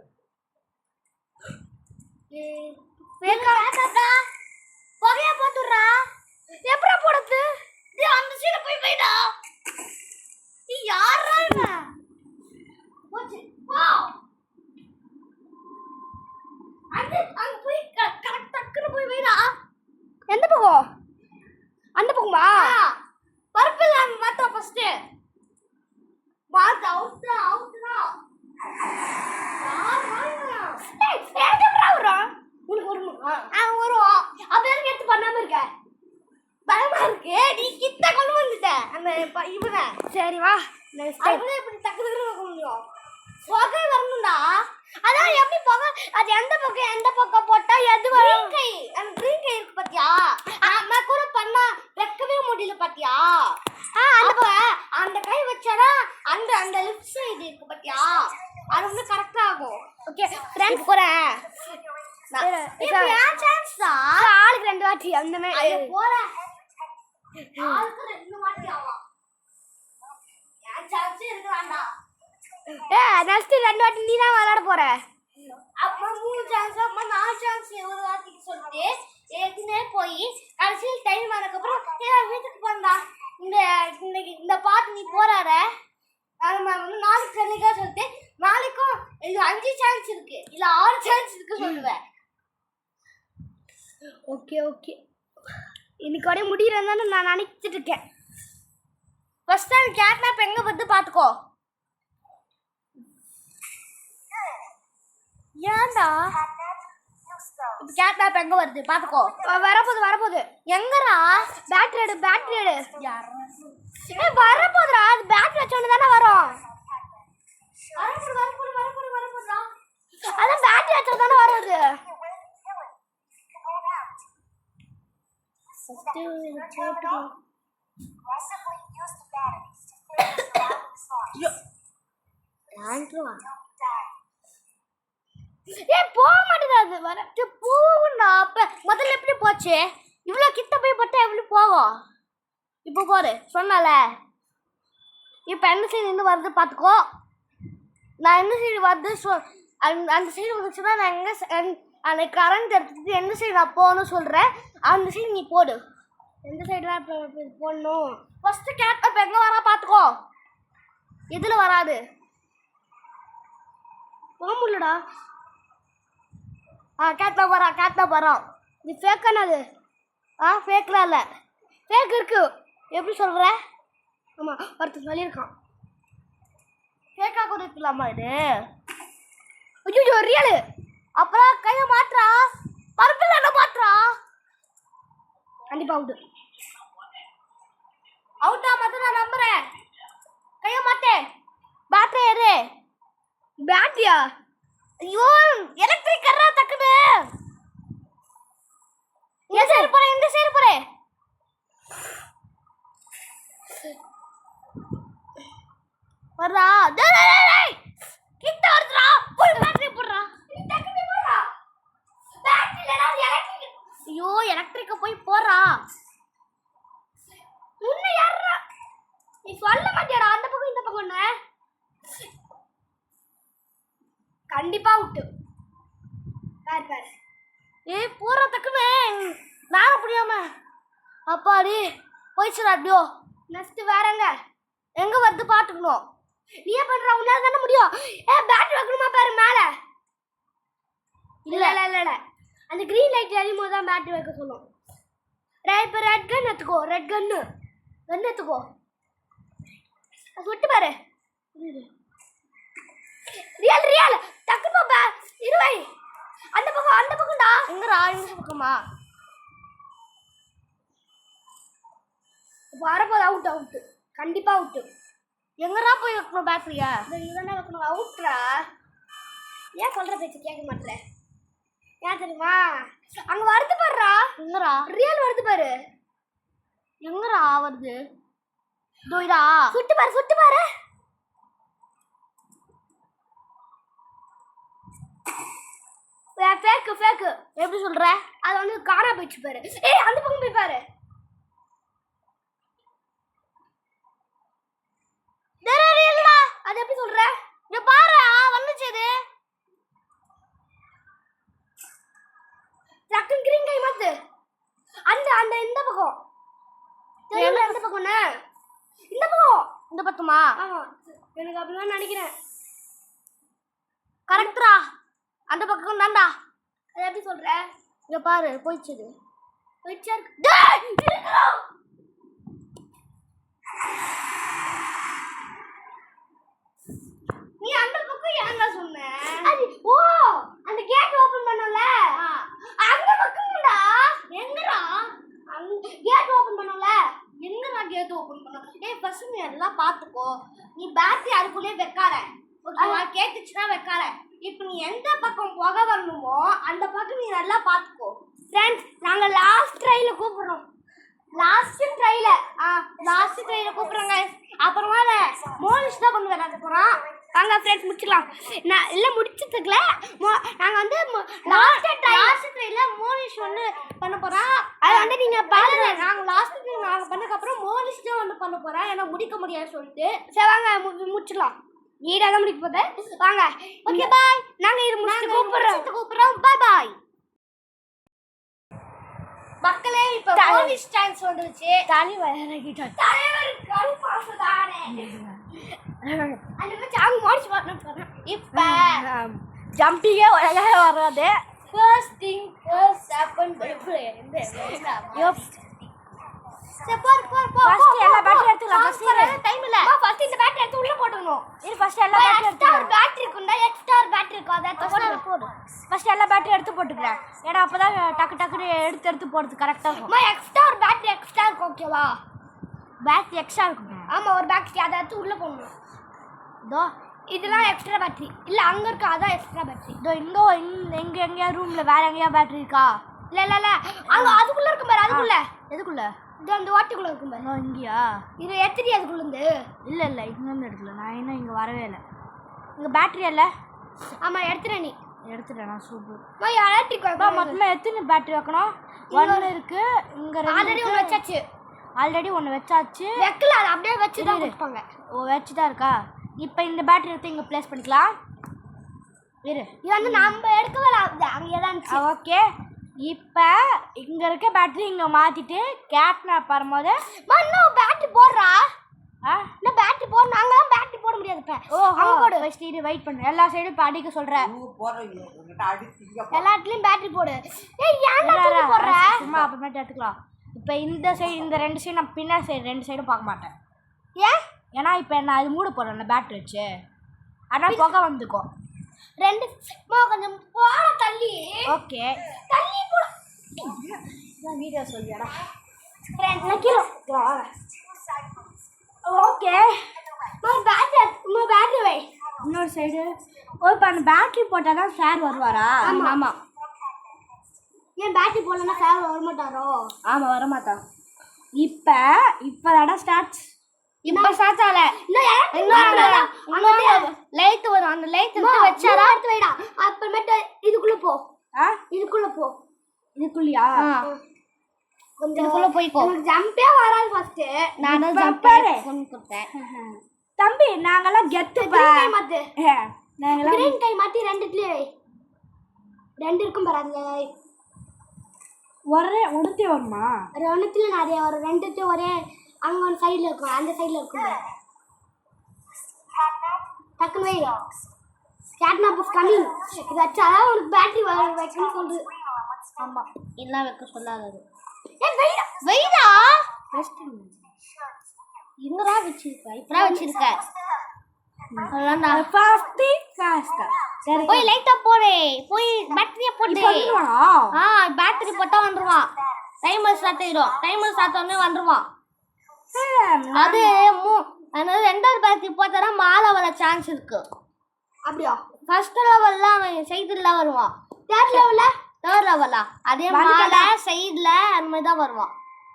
புகையா போட்டுடுறா. எப்படா போடுறது? அந்த சீனை போய் வைடா. நீ யாரா இவன்? போச்சு. போ. அங்க போய் டக்குன்னு போய் வைடா. எந்த பக்கம்? அந்த பக்கமா? பருப்பு இல்லாம மாத்த ஃபர்ஸ்ட். மாத்த அவுட்ரா அவுட்ரா. எனக்கு எப்படா வரும்? உனக்கு வரும். அப்படியே எடுத்து பண்ணாம இருக்க. பயமா இருக்கு. நீ கிட்ட கொண்டு வந்துட்ட அந்த இவனை. சரி வா நெக்ஸ்ட் டைம். அப்படியே இப்படி டக்குனு வைக்க முடியும். புகை வரணும்டா. அதான் எப்படி போக? அது எந்த பக்கம் போட்டா எது வரும்? கிரீன் கை. அந்த கிரீன் கை இருக்கு பாத்தியா? அம்மா கூட பண்ணா வைக்கவே முடியல பாத்தியா? அப்ப அந்த கை வச்சானா அந்த அந்த லெஃப்ட் சைடு இருக்கு பாத்தியா? அது வந்து கரெக்டா ஆகும். ஓகே ஃப்ரெண்ட்ஸ் போறேன். இப்போ ஏன் சான்ஸ் தான்? ஆளுக்கு 2 வாட்டி அந்த மாதிரி. ஐயோ போறேன். ஆளுக்கு 2 வாட்டி ஆகும். ஏன் சான்ஸ் இருக்கு வேண்டாம். நெக்ஸ்ட் 2 வாட்டி நீ தான் விளையாட போற. அப்புறம் 3 சான்ஸ் அப்புறமா 4 சான்ஸ் ஒரு வாட்டிக்கு சொல்லிட்டு ஏற்கனவே போய் கடைசியில் டைம் ஆனதுக்கப்புறம் வீட்டுக்கு போந்தா இந்த பாட்டு நீ போறார நம்ம வந்து நாளைக்கு சொல்லிக்கா சொல்லிட்டு நாளைக்கும் இது 5 சான்ஸ் இருக்கு இல்ல 6 சான்ஸ் இருக்கு சொல்லுவேன். ஓகே ஓகே இன்னைக்கு வரையும் முடியறதான்னு நான் நினைச்சிட்டு இருக்கேன். ஃபர்ஸ்ட் டைம் கேட்னாப் எங்க வந்து பாத்துக்கோ. ஏன்டா இப்ப கேட்னாப் எங்க வருது பாத்துக்கோ. வரப்போகுது எங்கடா? பேட்டரி எடு வரப்போகுதுடா. அது பேட்டரி வச்சோன்னு தானே வரும். வரப்போறா. அதான் பேட்டரி வச்சோன்னு தானே வருது. போக மாட்டேங்குது. அது வர போகும்டா. அப்ப முதல்ல எப்படி போச்சு? இவ்வளவு கிட்ட போய் பட்டா எப்படி போகும்? இப்போ பாரு சொன்னல. இப்போ என்ன சைடு இருந்து வருது பாத்துக்கோ. நான் என்ன சைடு வருது அந்த சைடு வந்துச்சுன்னா நான் எங்க அந்த கரண்ட் எடுத்துட்டு எந்த சைடு நான் போகணும்னு சொல்றேன். அந்த சைடு நீ போடு. எந்த சைடு தான் போடணும்? ஃபர்ஸ்ட் கேட்னாப் எங்க வரா பாத்துக்கோ. எதுல வராது? போக முடியலடா. கேட்னாப் வரா. இது ஃபேக்கான அது? ஃபேக்லாம் இல்லை. ஃபேக் இருக்கு. எப்படி சொல்ற? ஆமா ஒருத்தர் சொல்லியிருக்கான். ஃபேக்கா கூட இருக்கலாமா இது? ஐயோ ரியலு. அப்புறம் கையை மாற்றா. பருப்பில் என்ன மாற்றா? கண்டிப்பா அவுட்டு. அவுட்டா மட்டும் நான் நம்புறேன். கையை மாட்டே. பேட்டரி ஏறு. பேட்டரியா? ஐயோ எலக்ட்ரிக் கர்றா டக்குனு. இந்த சைடு போறேன். வரா. டேய் கிட்ட வருதுடா. போய் பேட்டரி போடுறா. டக்குனு போடுறா. பேட்டரி இல்லடா எலக்ட்ரிக். ஐயோ எலக்ட்ரிக்க போய் போறா. முன்ன யாரா? நீ சொல்ல மாட்டியாடா அந்த பக்கம் இந்த பக்கம் என்ன? கண்டிப்பா அவுட்டு. பாரு. போற டக்குனு நாங்க புரியாம. அப்பாடி போயிடுச்சுடா அப்படியோ. நெக்ஸ்ட் வேறங்க. எங்க வந்து பாத்துக்கணும். நீயே பண்ற உன்னால தானே முடியும். பேட்டரி வைக்கணுமா பாரு மேல. இல்ல அந்த கிரீன் லைட் எரியும் போது தான் பேட்டரி வைக்க சொல்லும். இப்போ ரெட் கன் எடுத்துக்கோ. எடுத்துக்கோ. சுட்டு பாரு. ரியல் டக்கு பாப்பா. இருவை அந்த பக்கம்டா. எங்கடா? இந்த பக்கமா? வரப்போது அவுட்டு. கண்டிப்பா அவுட்டு. எங்கடா போய் வைக்கணும் பேட்டரியா? இதுதானே வைக்கணும். அவுட்ரா. ஏன் சொல்ற பேச்சு கேட்க மாட்டேன்? ஏன் தெரியுமா? அங்க வருது பாருடா. எங்கடா? ரியல் வருது பாரு. எங்கடா வருது? இதா சுட்டு பாரு. ஃபேக்கு. எப்படி சொல்ற? அது வந்து காணா போயிடுச்சு பாரு. அந்த பக்கம் போய் பாரு. அது எப்படி சொல்ற? இங்க பாரு. பக்கம் தெரியுமா எந்த பக்கம்னா இந்த பக்கம் இந்த பக்கமா ஆமா எனக்கு அப்படிதான் நினைக்கிறேன் கரெக்டா அந்த பக்கம் தான்டா அது எப்படி சொல்ற இங்க பாரு போயிடுச்சு போயிடுச்சா டேய் இருக்குடா நீ அந்த பக்கம் ஏன்டா சொன்ன அது ஓ அந்த கேட் ஓபன் பண்ணல அந்த பக்கம்டா எங்கடா அந்த கேட் ஓபன் பண்ணல எங்கடா கேட் ஓபன் பண்ண ஏய் ஃபர்ஸ்ட் நீ எல்லாம் பாத்துக்கோ நீ பேட்டரி அதுக்குள்ளே வைக்காத ஓகேவா கேட்டுச்சுன்னா வைக்காத இப்போ நீ எந்த பக்கம் புகை வரணுமோ அந்த பக்கம் நீ நல்லா பாத்துக்கோ ஃப்ரெண்ட்ஸ் நாங்க லாஸ்ட் ட்ரைல கூப்பிடுறோம் லாஸ்ட் ட்ரைல கூப்பிடுறாங்க அப்புறமா மோனிஷ் தான் கொண்டு வராது போறான் வாங்க ஃப்ரெண்ட்ஸ் முடிச்சுக்கலாம் நான் இல்லை முடிச்சதுக்குல நாங்கள் வந்து லாஸ்ட் ட்ரைல மோனிஷ் வந்து பண்ண போறான் அது வந்து நீங்கள் பாருங்க நாங்க லாஸ்ட் ட்ரை நாங்க பண்ணதுக்கு அப்புறம் மோனிஷ் தான் வந்து பண்ண போறேன் ஏன்னா முடிக்க முடியாது சொல்லிட்டு சரி வாங்க முடிச்சுக்கலாம் நீடாக தான் முடிக்க போகுது வாங்க ஓகே பாய் நாங்கள் இது முடிச்சு கூப்பிடுறோம் பாய் பாய் மக்களே இப்ப மோனிஷ் டான்ஸ் வந்துருச்சு தலைவர் அந்த மாதிரி சாங் முடிச்சு வரணும்னு சொன்னேன் இப்ப ஜம்பிங்கே உலக வராது first thing first happen first எல்லா பேட்டரி எடுத்துக்கலாம் ஃபர்ஸ்ட் டைம் இல்ல ஃபர்ஸ்ட் இந்த பேட்டரி எடுத்து உள்ள போடணும் இது ஃபர்ஸ்ட் எல்லா பேட்டரி எக்ஸ்ட்ரா ஒரு பேட்டரி இருக்குண்டா எக்ஸ்ட்ரா ஒரு பேட்டரி இருக்கும் அதை எடுத்து போடு ஃபர்ஸ்ட் எல்லா பேட்டரி எடுத்து போட்டுக்கிறேன் ஏன்னா அப்பதான் டக்கு டக்குன்னு எடுத்து போடுறது கரெக்டா இருக்கும் அம்மா எக்ஸ்ட்ரா ஒரு பேட்டரி எக்ஸ்ட்ரா இருக்கும் ஓகேவா பேட்டரி எக்ஸ்ட்ரா இருக்கும் ஆமா ஒரு பேட்டரி அதை எடுத்து உள்ள போடணும் இதோ இதெல்லாம் எக்ஸ்ட்ரா பேட்டரி இல்ல அங்க இருக்கு அதான் எக்ஸ்ட்ரா பேட்டரி இதோ எங்க எங்கேயா ரூம்ல வேற எங்கேயா பேட்டரி இருக்கா இல்ல அங்க அதுக்குள்ள இருக்கும் பாரு அதுக்குள்ள எதுக்குள்ள இது அந்த ஓட்டுக்குள்ள இருக்கும் பாரு இதோ இங்கயா இது எத்திரி அதுக்குள்ள இருந்து இல்ல இங்க வந்து எடுக்கல நான் இன்னும் இங்க வரவே இல்லை இங்க பேட்டரி இல்ல ஆமா எடுத்துறேன் நீ எடுத்துட்டேன் நான் சூப்பர் போய் எலக்ட்ரிக் மொத்தமா எத்தனை பேட்டரி வைக்கணும் ஒன்னு இருக்கு இங்க ஆல்ரெடி ஒன்று வச்சாச்சு ஆல்ரெடி ஒன்று வச்சாச்சு வைக்கல அது அப்படியே வச்சு தான் கொடுப்பாங்க ஓ வச்சு தான் இருக்கா இப்போ இந்த பேட்டரி எடுத்து இங்கே ப்ளேஸ் பண்ணிக்கலாம் இரு இது வந்து நம்ம எடுக்கவே அங்கே தான் இருந்துச்சு ஓகே இப்போ இங்கே இருக்க பேட்டரி இங்கே மாற்றிட்டு கேட்னாப் வரும்போது இன்னும் பேட்டரி போடுறா ஆ இன்னும் பேட்டரி போட நாங்களாம் பேட்டரி போட முடியாது இப்போ ஓ போடு ஃபஸ்ட் இது வெயிட் பண்ணு எல்லா சைடும் இப்போ அடிக்க சொல்கிறேன் எல்லா இடத்துலையும் பேட்டரி போடு ஏய் ஏன்டா போடுற சும்மா அப்புறமேட்டு எடுத்துக்கலாம் இப்போ இந்த சைடு இந்த ரெண்டு சைடு நான் பின்னாடி சைடு ரெண்டு சைடும் பார்க்க மாட்டேன் ஏன் ஏன்னா இப்போ நான் இது மூட போகிறேன் அந்த பேட்டரி வச்சு ஆனால் புகை வந்துக்கும் ரெண்டு கொஞ்சம் போட தள்ளி ஓகே தள்ளி போட வீடியோ சொல்லியாடா ஓகே பேட்டரி வை இன்னொரு சைடு ஓ இப்போ அந்த பேட்டரி போட்டால் தான் சார் வருவாரா ஆமாம் ஏன் பேட்டரி போடலன்னா சார் வர மாட்டாரோ ஆமாம் வரமாட்டான் இப்போ இடம் ஸ்டார்ட் இப்போ ஸ்டார்ட் ஆகல இன்னும் லைட் வரும் அந்த லைட் எடுத்து வச்சாரா எடுத்து வைடா அப்புறமேட்டு இதுக்குள்ள போ இதுக்குள்ள போ இதுக்குள்ளியா கொஞ்சம் இதுக்குள்ள போய்க்கோ எனக்கு ஜம்பே வராது ஃபர்ஸ்ட் நானும் ஜம்ப் கொடுத்தேன் தம்பி நாங்கெல்லாம் கெத்து கை மாத்து நாங்கெல்லாம் கிரீன் கை மாத்தி ரெண்டுத்துலயே வை ரெண்டு இருக்கும் பாரு அந்த உடத்தே வருமா ஒன்றுத்துல நிறைய வரும் ரெண்டுத்தையும் ஒரே அங்கே ஒரு சைடில் இருக்கும் அந்த சைடில் இருக்கும் டக்குனு வை கேட்னாப் இஸ் கமிங் இது வச்சாதான் உனக்கு பேட்டரி வைக்கணும்னு சொல்லுது ஆமாம் எல்லாம் வைக்க சொல்லாதது வைடா வெயிடா இங்கடா வச்சிருக்க இப்படா வச்சிருக்க போய் லைட்டா போடு போய் பேட்டரிய போட்டு பேட்டரி போட்டா வந்துருவான் டைமர் ஸ்டார்ட் ஆயிடும் டைமர் ஸ்டார்ட் ஆனே வந்துருவான் அது அதனால ரெண்டாவது பேட்டரி போட்டா மாலை வர சான்ஸ் இருக்கு அப்படியா ஃபர்ஸ்ட் லெவல்ல அவன் சைடுல வருவான் தேர்ட் லெவலா அதே மாலை சைடுல அந்த மாதிரி தான் வருவான்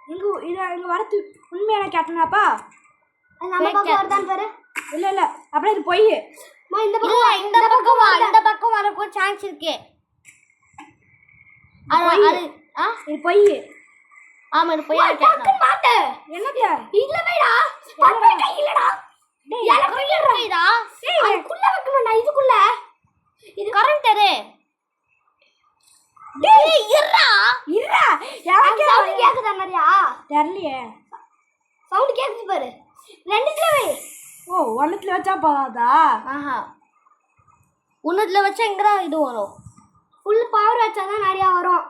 இங்க வரது உண்மையான கேட்டனாப்பா நம்ம பக்கம் வருதான் பாரு இல்ல அப்படியே இது போய் இந்த பக்கம் வரக்கு சான்ஸ் இருக்கு இது போய் ஆமா இது போய் மாட்டு என்னது இல்ல வைடா பப்பை கை இல்லடா கைடா அதுக்குள்ள வைக்கணும்டா இதுக்குள்ள இது கரண்ட் தரு டேய் இருடா இருடா எனக்கு சவுண்ட் கேக்குதா நிறையா தெரியலையே சவுண்ட் கேக்குது பாரு ரெண்டுத்துல வை ஓ ஒண்ணுத்துல வச்சா போதாதா ஆஹா ஒண்ணுத்துல வச்சா எங்கடா இது வரும் ஃபுல் பவர் வச்சாதான் நிறையா வரும்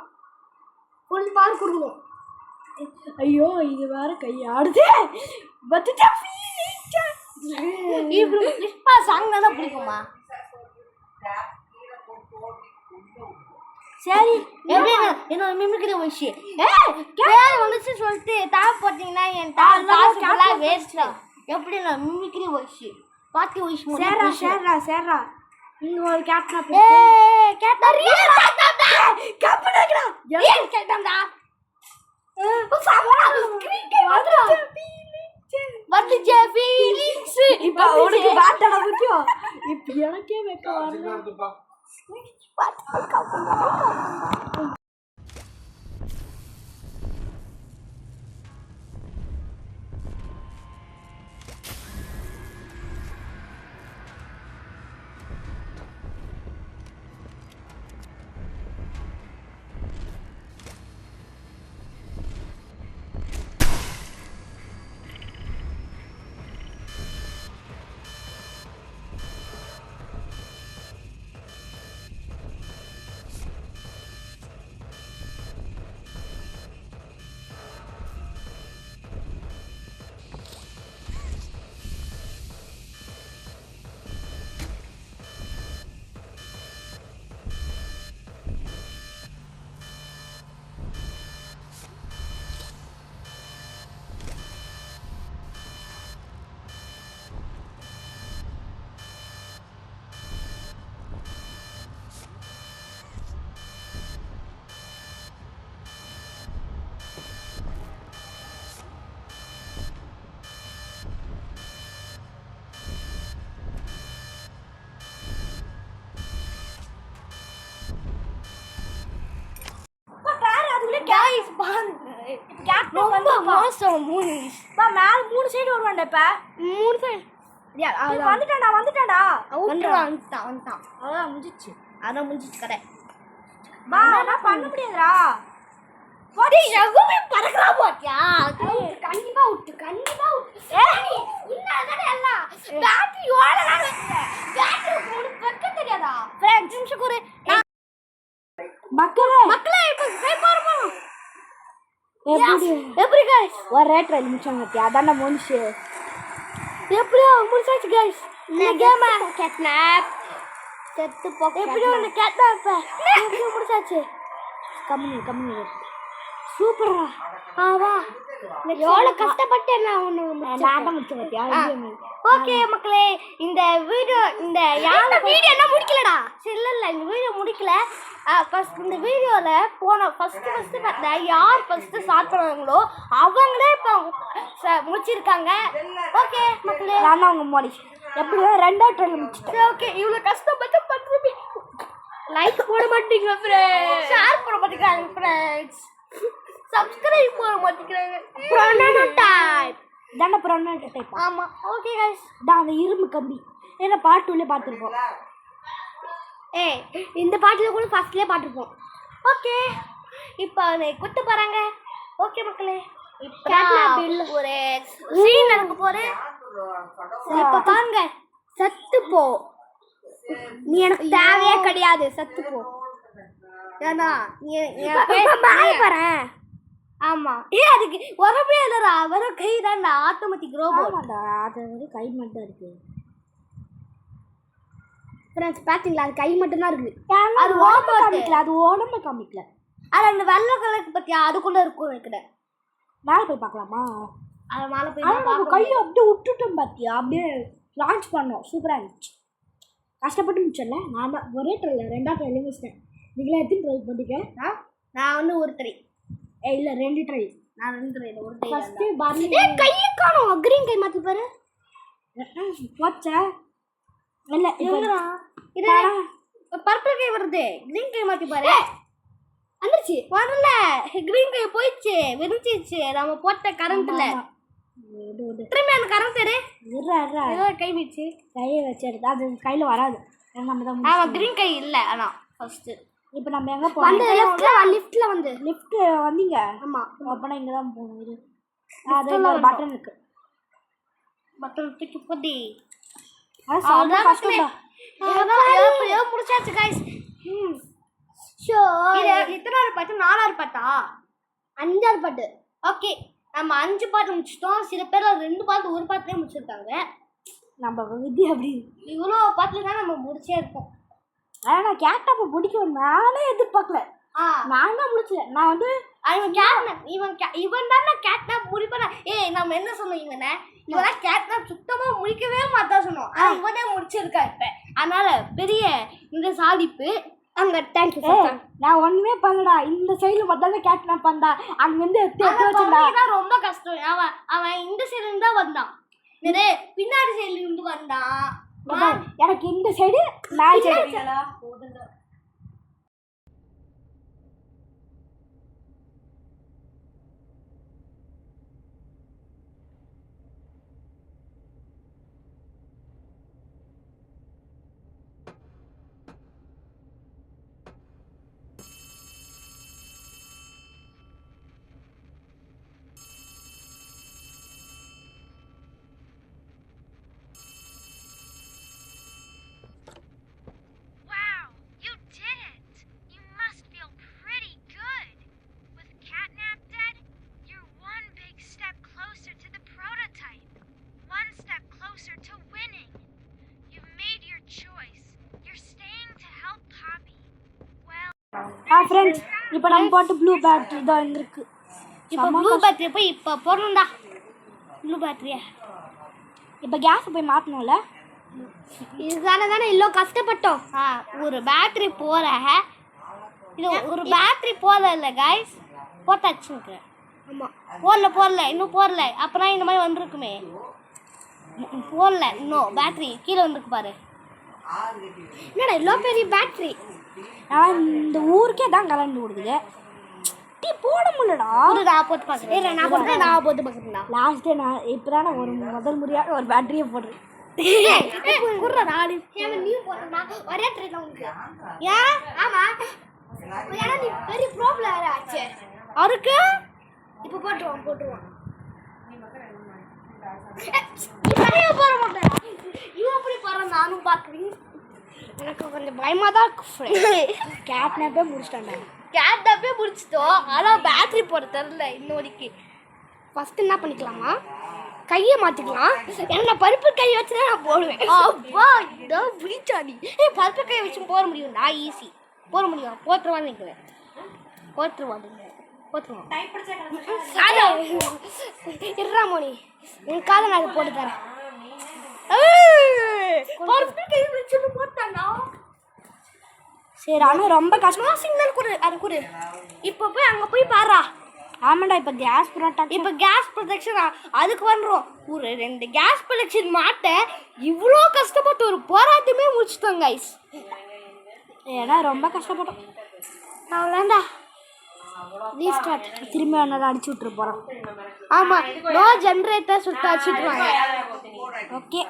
ஃபுல் பவர் கொடுக்கணும் ஐயோ இது வேற கையாடுது பத்துட்டா இவ்வளவு புஷ்பா சாங் தான் பிடிக்குமா சரி எப்படி என்னோட மிமிக்ரி விஷயம் பேர் வந்துச்சு சொல்லிட்டு தாவ போட்டீங்கன்னா என் காசு ஃபுல்லாக வேஸ்ட் எப்படி நான் மிமிக்ரி விஷயம் பாத்தி விஷயம் சேர்றா சேர்றா சேர்றா இங்க ஒரு கேப்டனா கேட்டா கேப்டனா ஏன் கேட்டான்டா வந்துச்சே ஃபீலிங்ஸ் இப்ப உனக்கு பேட்டடா முக்கியம் இப்ப எனக்கே வெக்க வரல गाइस பாருங்க ரொம்ப மோசம் மூவிஸ் பா மேல மூணு சைடு வருவான்டா இப்ப மூணு சைடு வந்துட்டான்டா வந்துட்டான் அதான் முடிஞ்சிச்சு கடை பா என்ன பண்ண முடியாதுடா போடி எவ்வளவு பறக்கறா போட்டியா கண்டிப்பா விட்டு ஏய் இன்னடா எல்லாம் பேட்டரி ஓடலாம் பேட்டரி உனக்கு வைக்க தெரியாதா ஃப்ரெண்ட்ஸ் நிமிஷம் கூறு மக்களே இப்ப கை பாருமா எப்படி गाइस ஒரு ரேட் நிமிஷம் கட்டி அதான முடிச்சு எப்படியோ முடிச்சாச்சு गाइस இந்த கேம் கேட்னாப் செத்து போக்க எப்படியோ இந்த கேட்னாப் முடிச்சாச்சு கம்மி சூப்பரா வா எவ்வளவு கஷ்டப்பட்டு நான் ஒன்று முடிச்சு பார்த்தியா ஓகே மக்களே இந்த வீடியோ இந்த வீடியோ என்ன முடிக்கலடா இல்ல இந்த வீடியோ முடிக்கல ஃபர்ஸ்ட் இந்த வீடியோவில் ஃபர்ஸ்ட் பார்த்தா யார் ஃபர்ஸ்ட் ஸ்டார்ட் பண்ணுவாங்களோ அவங்களே இப்போ முடிச்சிருக்காங்க ஓகே மக்களே நான் அவங்க மோடி எப்படியோ ரெண்டாவது ட்ரெயில் முடிச்சிட்டேன் ஓகே இவ்வளோ கஷ்டப்பட்டு பண்ணுறீங்க லைக் போட மாட்டீங்க ஃப்ரெண்ட்ஸ் ஷேர் பண்ண மாட்டேங்கிறாங்க ஃப்ரெண்ட்ஸ் சப்ஸ்கிரைப் பண்ண மாட்டேங்கிறாங்க ப்ரோனோடைப் தான ப்ரோனோடைப் ஆமாம் ஓகே கைஸ் தான் அந்த இரும்பு கம்பி ஏன்னா பார்ட் 2ல பார்த்துருப்போம் இந்த பாட்டில் கூட ஃபர்ஸ்ட்லேயே பார்த்துருப்போம் ஓகே இப்போ அதை குத்து போகிறாங்க ஓகே மக்களே இப்போ ஒரு சீன் நடக்க போகுது இப்போ பாருங்க சத்து போ நீ எனக்கு தேவையே கிடையாது சத்து போ ஏன்னா பாறேன் ஆமா அதுக்கு உரமே இல்லடா வெறும் கை தான் ஆட்டோமேட்டிக் ரோபோட் அது வந்து கை மட்டும் இருக்கு ஃப்ரெண்ட்ஸ் பாத்தீங்களா அது கை மட்டும் தான் இருக்கு அது உடம்பு காமிக்கல அது உடம்பு காமிக்கல அது அந்த வெள்ளை கலருக்கு பத்தியா அதுக்குள்ள இருக்கும் நினைக்கிறேன் மேலே போய் பார்க்கலாமா அது மேலே போய் கையை அப்படியே விட்டுட்டோம் பார்த்தியா அப்படியே லான்ச் பண்ணோம் சூப்பராக இருந்துச்சு கஷ்டப்பட்டு முடிச்சல நான் தான் ஒரே ட்ரெயில் ரெண்டாவது ட்ரெயிலே முடிச்சிட்டேன் நீங்களே எத்தனை ட்ரெயில் போட்டிக்க நான் வந்து ஒரு த்ரீ இல்லை 2 ட்ரெயில் நான் 2 ட்ரெயில் ஒரு ட்ரெயில் ஃபஸ்ட்டு பாருங்க கையை காணும் கிரீன் கை மாற்றி பாரு போச்சா இல்லை எங்கடா இது பர்பிள் கை வருது கிரீன் கை மாற்றி பாரு வந்துருச்சு வரல கிரீன் கை போயிடுச்சு வெடிச்சிச்சு நம்ம போட்ட கரண்ட்ல திரும்பி அந்த கரண்ட் எடு ஏதோ கை வச்சு கையை வச்சு எடுத்தா அது கையில் வராது நம்ம தான் ஆமாம் கிரீன் கை இல்லை ஆனால் ஃபர்ஸ்ட்டு இப்போ நம்ம எங்கே வந்து போகிறோம்? லிஃப்ட்ல வந்து லிஃப்ட் வந்தீங்க. ஆமா அப்போனா இங்கே தான் போகணும். இரு. அது ஒரு பட்டன் இருக்கு. பட்டன் தூக்கி போடி அது கஷ்டம்டா. முடிச்சாச்சு கைஸ். ஷோ எத்தனாவது பாட்டு? 4வது பாட்டா? 5வது பாட்டு. ஓகே, நம்ம 5 பாட்டு முடிச்சிட்டோம். சில பேர் 2 பாட்டு 1 பாட்டுலேயே முடிச்சிருக்காங்க. நம்ம விதி அப்படி இவ்வளோ பாட்டில் தான் நம்ம முடிச்சே இருக்கோம். ஆனால் நான் கேட்டாப்ப பிடிக்கும் நானே எதிர்பார்க்கல. நான் தான் முடிச்சல. நான் வந்து இவன் தான் கேட்னாப் முடிப்பான. நம்ம என்ன சொன்னோம், இவன் கேட்னாப் சுத்தமா முடிக்கவே மாட்டா சொன்னோம். இவனே முடிச்சிருக்கா இப்ப. அதனால பெரிய இந்த சாதிப்பு அங்க. தேங்க்யூ. நான் ஒண்ணுமே பண்ணடா. இந்த சைடுல பார்த்தாலும் கேட்னாப் பண்ணா. அங்க வந்து ரொம்ப கஷ்டம். அவன் இந்த சைடுல இருந்து தான் வந்தான். பின்னாடி சைடுல இருந்து வந்தான். எனக்கு இந்த சைடு நான் சைடு. ஃப்ரெண்ட்ஸ், இப்போ நம்ம போட்டு ப்ளூ பேட்டரி தான் இருக்கு. இப்போ ப்ளூ பேட்டரி போய் இப்போ போடணும்டா. ப்ளூ பேட்டரியா இப்போ கேஸ் போய் மாற்றணும்ல. இதுதானே தானே இவ்வளோ கஷ்டப்பட்டோம். ஒரு பேட்டரி போற இது ஒரு பேட்டரி போடல இல்லை கைஸ். போட்டாச்சுங்க. ஆமாம், போடல இன்னும் போடல. அப்புறம் இந்த மாதிரி வந்துருக்குமே. போடல இன்னும். பேட்டரி கீழே வந்துருக்கு பாரு. என்னடா இவ்வளோ பெரிய பேட்டரி. ஆனால் இந்த ஊருக்கே தான் கலந்து கொடுக்குது. டீ போட முடியலடா. நான் போட்டு பார்க்குறேன். நான் போட்டு பார்க்குறேன்டா. லாஸ்ட்டு நான் இப்போ தான் ஒரு முதல் முறையாக ஒரு பேட்டரியை போடுறேன். ஒரே ட்ரெயின் உங்களுக்கு ஏன்? ஆமா, ஏன்னா நீ பெரிய ப்ராப்ளம் ஆச்சு அவருக்கு. இப்போ போட்டுருவான் போட மாட்டேன். இவன் அப்படி போற நானும் பார்க்குறேன். எனக்கு கொஞ்சம் பயமா தான் இருக்கு. கேட்னாப்பே முடிச்சிட்டாண்டா. கேட்டாப்பே முடிச்சிட்டோம். ஆனால் பேட்டரி போட தெரில இன்னொருக்கு. ஃபஸ்ட்டு என்ன பண்ணிக்கலாமா, கையை மாற்றிக்கலாம். என்ன பருப்பு கையை வச்சு தான் நான் போடுவேன். அப்பா இதான் பிடிச்சாடி. பருப்பு கையை வச்சு போட முடியும்டா. ஈஸி போட முடியும். போட்டுருவான்னு நினைக்கிறேன். போட்டுருவான் இருறாமோனி என் காலை நான் போட்டு தரேன். சரி, ஆனால் ரொம்ப கஷ்டமாக சிக்னல் கொடு. அது கொடு. இப்போ போய் அங்கே போய் பாரா. ஆமாண்டா, இப்போ கேஸ் ப்ரொடக்ஷன். இப்போ கேஸ் ப்ரொடக்ஷன் அதுக்கு வந்துடும். ஒரு 2 கேஸ் ப்ரொடக்ஷன் மாட்ட இவ்வளோ கஷ்டப்பட்டு ஒரு போராட்டமே முடிச்சுட்டோம் கைஸ். ஏன்னா ரொம்ப கஷ்டப்பட்டோம். அவ்வளோண்டா. ரீஸ்டார்ட். திரும்பி ஒன்றரை அடிச்சு விட்டுரு போகிறோம். ஆமாம், நோ ஜென்ரேட்டர் சுட்டு அடிச்சுட்டுருவாங்க. ஓகே,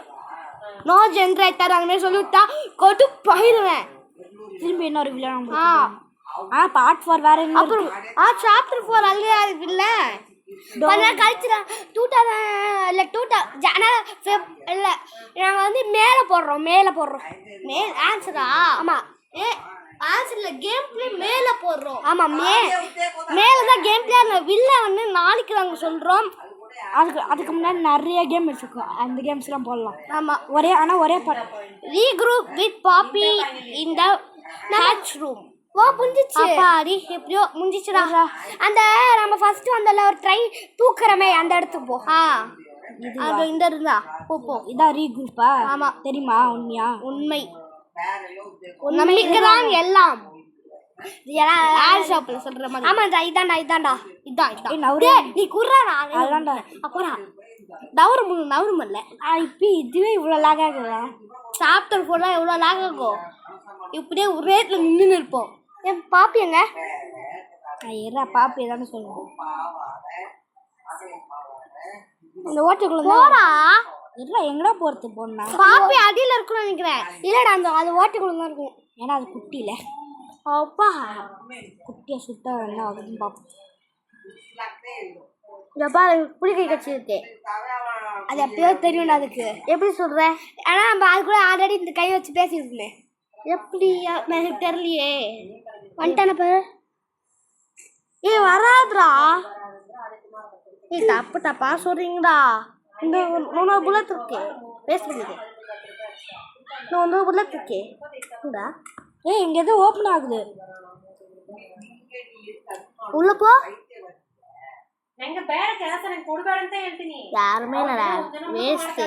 நோ ஜென்ரேட்டர் அங்கே சொல்லிவிட்டா கொட்டு போயிடுவேன். திரும்பி இன்னொரு விளையாட. பார்ட் 4 வேற என்ன? அப்புறம் சாப்டர் 4 அல்லையா இருக்குல்ல. கழிச்சுடா 2000 இல்லை நாங்கள் வந்து மேலே போடுறோம். ஆன்சரா? ஆமாம், ஆன்சரில் கேம் பிளே மேலே போடுறோம். ஆமாம், மேலே தான் கேம் பிளே. அந்த வில்ல வந்து நாளைக்கு நாங்கள் சொல்கிறோம். அதுக்கு முன்னாடி நிறைய கேம் வச்சுருக்கோம். அந்த கேம்ஸ்லாம் போடலாம். ஆமாம், ஒரே regroup with poppy in the hatch room. புரிஞ்சிச்சு. அப்பாடி எப்படியோ முடிஞ்சிச்சுடா. அந்த நம்ம ஃபர்ஸ்ட் வந்தல ஒரு ட்ரை தூக்குறமே அந்த இடத்துக்கு போ. அது இந்த இருந்தா போ. இதான் ரீக்ரூப்பா? ஆமா, தெரியுமா? உண்மை நம்பிக்கைதான் எல்லாம். ஷாப்ல சொல்ற மாதிரி. ஆமாண்டா, இதான்டா. நீ குர்றாடா. அதான்டா. அப்புறம் நவருமல்ல. இப்போ இதுவே இவ்வளோ லாக் ஆகுதா? சாப்டர் 4 எவ்வளோ லாக் ஆகும். இப்படியே ஒரு ரேட்ல நின்று இருப்போம். என் பாப்பி எங்க? பாப்பி தானே சொல்லுவோம். இந்த ஓட்டுக்குள்ள போறா. எங்கடா போறது? போனா பாப்பி அடியில இருக்குன்னு நினைக்கிறேன். இல்லடா, அந்த அது ஓட்டுக்குள்ள தான் இருக்கும். ஏன்னா அது குட்டியில. அப்பா குட்டியை சுட்ட என்ன ஆகுதுன்னு பார்ப்போம். இங்க பாரு புளிக்கை கட்சி இருக்கு. அது எப்பயோ தெரியும்டா. அதுக்கு எப்படி சொல்கிறேன்? ஆனால் நம்ம அது கூட ஆல்ரெடி இந்த கை வச்சு பேசியிருந்தேன். எப்படி எனக்கு தெரியலையே. வந்துட்டான பாரு. ஏய் வராதுடா. ஏய் தப்பா சொல்கிறீங்கடா. இந்த 100 புல்லட் இருக்கு. பேச முடியுது. இன்னும் 100 புல்லட் இருக்கு. இங்கடா. ஏய் இங்கே எதுவும் ஓப்பன் ஆகுது. உள்ள போ. யாருமே இல்லடா. வேஸ்ட்.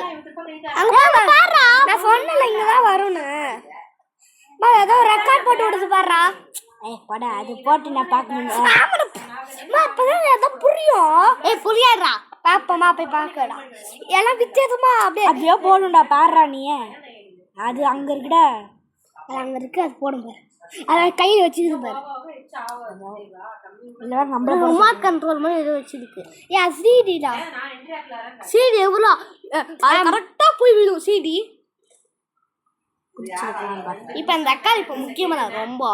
நான் சொன்னல இங்கதான் வரும்னு. ஏதோ ரெக்கார்ட் போட்டு விடுது பாருடா. ஏய் படா அது போட்டு நான் பார்க்கணும். அப்பதான் ஏதோ புரியும். ஏய் புரியாதுடா. பாப்பமா போய் பார்க்கடா. எல்லாம் வித்தியாசமா அப்படியே போடும்டா. பாடுறா நீ. அது அங்க இருக்குடா. அது அங்க இருக்கு. அது போடும் பாரு. அதை கையில் வச்சுக்கிது பாரு. இல்லை நம்ம ரிமோட் கண்ட்ரோல் மாதிரி எதுவும் வச்சிருக்கு. ஏன் சிடிடா. சிடி எவ்வளோ கரெக்டாக போய் விடும் சிடி. இப்போ அந்த அக்கா இப்போ முக்கியமான ரொம்ப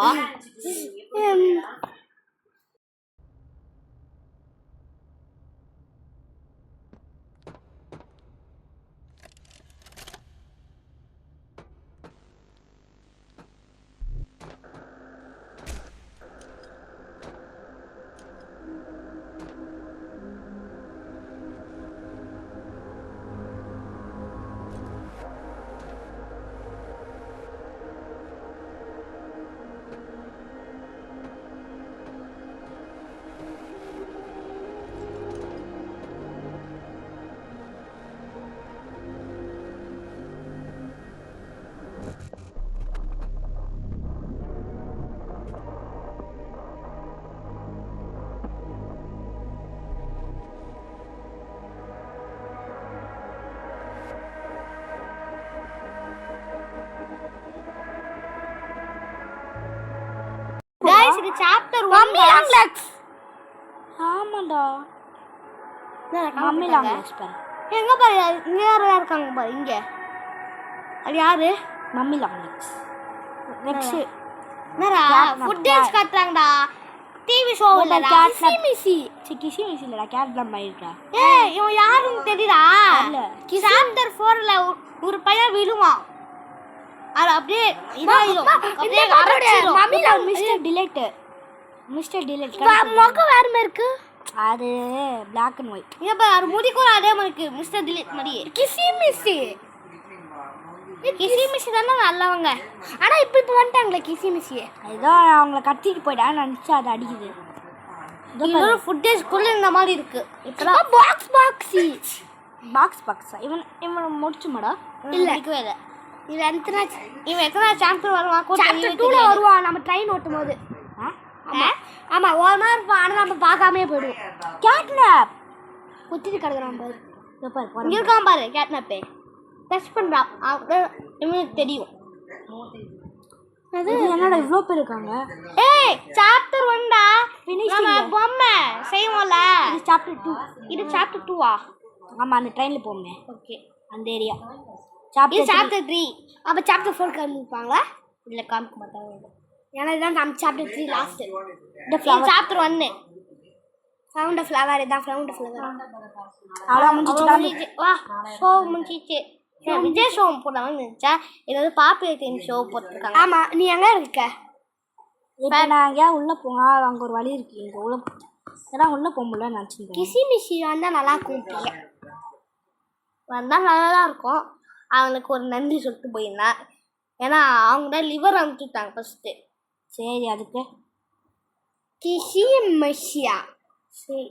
गाइस இது சாப்டர் 1 மம்மி லாங்லெக்ஸ். ஆமாடா. மம்மி லாங்லெக்ஸ் பாரு. எங்க பாரு இங்க யாரோ இருக்காங்க பாரு இங்க. அது யாரு? மம்மி லாங்லெக்ஸ். நெக்ஸ்ட் என்னடா ஃபுட்டேஜ் காட்றாங்கடா. டிவி ஷோ இல்லடா. கிசிமிசி. கிசிமிசி இல்லடா. கேட்லாம் மாயிட்டா. ஏய் இவன் யாருன்னு தெரியடா. சாப்டர் 4ல ஒரு பையன் விழுவான். அது அப்படியே இதாயிடும். அப்படியே அரச்சிடும். மம்மில மிஸ்டர் டிலைட். மிஸ்டர் டிலைட் முகம் வேற மாதிரி இருக்கு. அது Black and white. இங்க பாரு அது முடி கூட அதே மாதிரி இருக்கு. மிஸ்டர் டிலைட் மாதிரி. கிசிமிசி. கிசிமிசி தான நல்லவங்க. ஆனா இப்போ வந்துட்டாங்களே கிசிமிசி. ஏதோ அவங்கள கத்திட்டு போய்டா நினைச்சு அது அடிக்குது. இதோ ஃபுட்டேஜ் குள்ள இந்த மாதிரி இருக்கு. இப்பதான் பாக்ஸ் இவன் முடிச்சுமாடா. இல்ல இருக்கவே இல்ல. இவன் எத்தனை சாப்டர் வருவான்? சாப்டர் 2ல வருவான். நம்ம ட்ரெயின் ஓட்டும் போது. ஆமா ஒரு மாதிரி இருப்பான். ஆனால் நம்ம பார்க்காமே போயிடுவோம். கேட்னாப் குத்திட்டு கிடக்குறான் பாரு. இங்கே இருக்கான் பாரு கேட்னாப்பே. டச் பண்ணுறான். இவனுக்கு தெரியும். அது என்னடா இவ்வளோ பேர் இருக்காங்க. ஏய் சாப்டர் 1டா. நம்ம பொம்மை செய்வோம்ல. இது சாப்டர் 2. இது சாப்டர் 2வா? ஆமாம் அந்த ட்ரெயினில் போமே. ஓகே அந்த ஏரியா. சாப்டர் 3. அப்போ சாப்டர் 4 காமிப்பாங்களா? இல்லை காமிக்க மாட்டாங்க. ஏன்னா இதுதான் நம்ம chapter 3 last. Chapter 1 found of flower. இதான் ஃபவுண்ட் ஆஃப் ஃப்ளவர். அவ்வளோ முடிஞ்சிச்சு. வா ஷோ முடிஞ்சிச்சு. விஜய் ஷோ போடலாம்னு நினச்சா ஏதாவது பாப்புலேட்டின் ஷோ போட்டிருக்காங்க. ஆமாம் நீ எங்கே இருக்க? இப்போ நான் எங்கேயா உள்ளே போங்க. அங்கே ஒரு வழி இருக்கு. இங்கே உள்ள ஏன்னா உள்ளே போக முடியலன்னு நினச்சிருக்கேன். கிசிமிசி வந்தால் நல்லா கூப்பிட்டீங்க. வந்தால் நல்லா தான் இருக்கும். அவனுக்கு ஒரு நன்றி சொல்லிட்டு போயிருந்தேன். ஏன்னா அவங்க தான் லிவர் அனுப்பிச்சுட்டாங்க ஃபஸ்ட்டு. சரி அதுக்கு கிசிமிசியா. சரி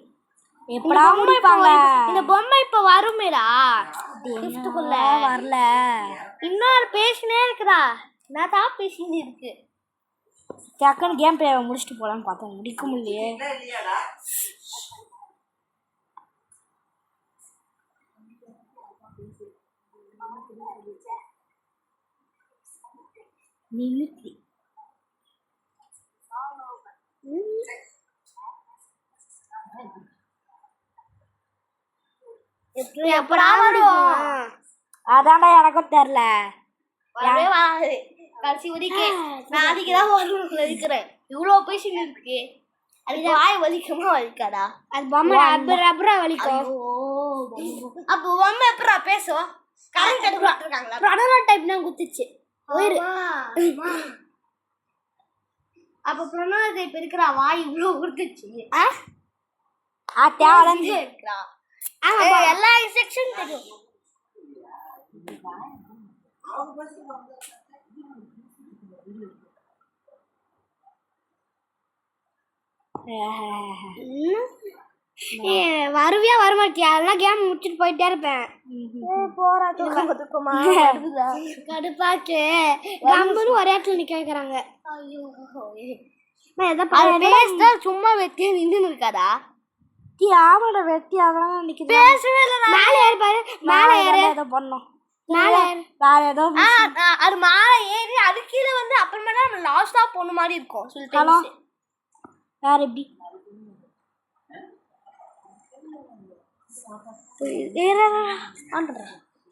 எப்படா முடிப்பாங்க? இந்த பொம்மை இப்போ வருமேடா. கிஃப்ட்டுக்குள்ள வரல. இன்னொரு பேசினே இருக்குடா. நான் தான் பேசினே இருக்கு. டக்குன்னு கேம் பிளே முடிச்சுட்டு போகலான்னு பார்த்தோம். முடிக்க முடியலையே. மிமிக்ரி எப்படா வரும்? அதான்டா எனக்கும் தெரியல. கடைசி வரைக்கும் நாளைக்கு தான் வரணும்னு இருக்கிறேன். இவ்வளோ பேஷன் இருக்கு. அது வாய் வலிக்குமா வலிக்காதா? அது பொம்மை ரப்பரா வலிக்கும். அப்போ பொம்மை எப்படா பேசும்? கரண்ட் எடுத்துருக்காங்களா? ப்ரோட்டோடைப் தான் குத்துச்சு. அப்ப ப்ரோட்டோடைப் இருக்கிற வாய் இவ்வளோ கொடுத்துச்சு. தேவலஞ்சு இருக்கிறா. எல்லா செக்ஷன் தெரியும். வருவியா வரமாட்டியா? அதெல்லாம் கேம் முடிச்சுட்டு போயிட்டே இருப்பேன். கடுப்பாச்சு. கம்புன்னு ஒரே இடத்துல நிக்க வைக்கிறாங்க. சும்மா வெட்டியா நின்று இருக்காதா? ஆமாட வெட்டி அதெல்லாம் நிக்குது. பேசவே இல்லை. மேலே ஏறி பாரு. மேலே ஏறி ஏதோ பண்ணோம். மேலே ஏறி வேற ஏதோ அது மேலே ஏறி அது கீழே வந்து அப்புறமா நம்ம லாஸ்டா போன மாதிரி இருக்கும். சொல்லிட்டு வேற எப்படி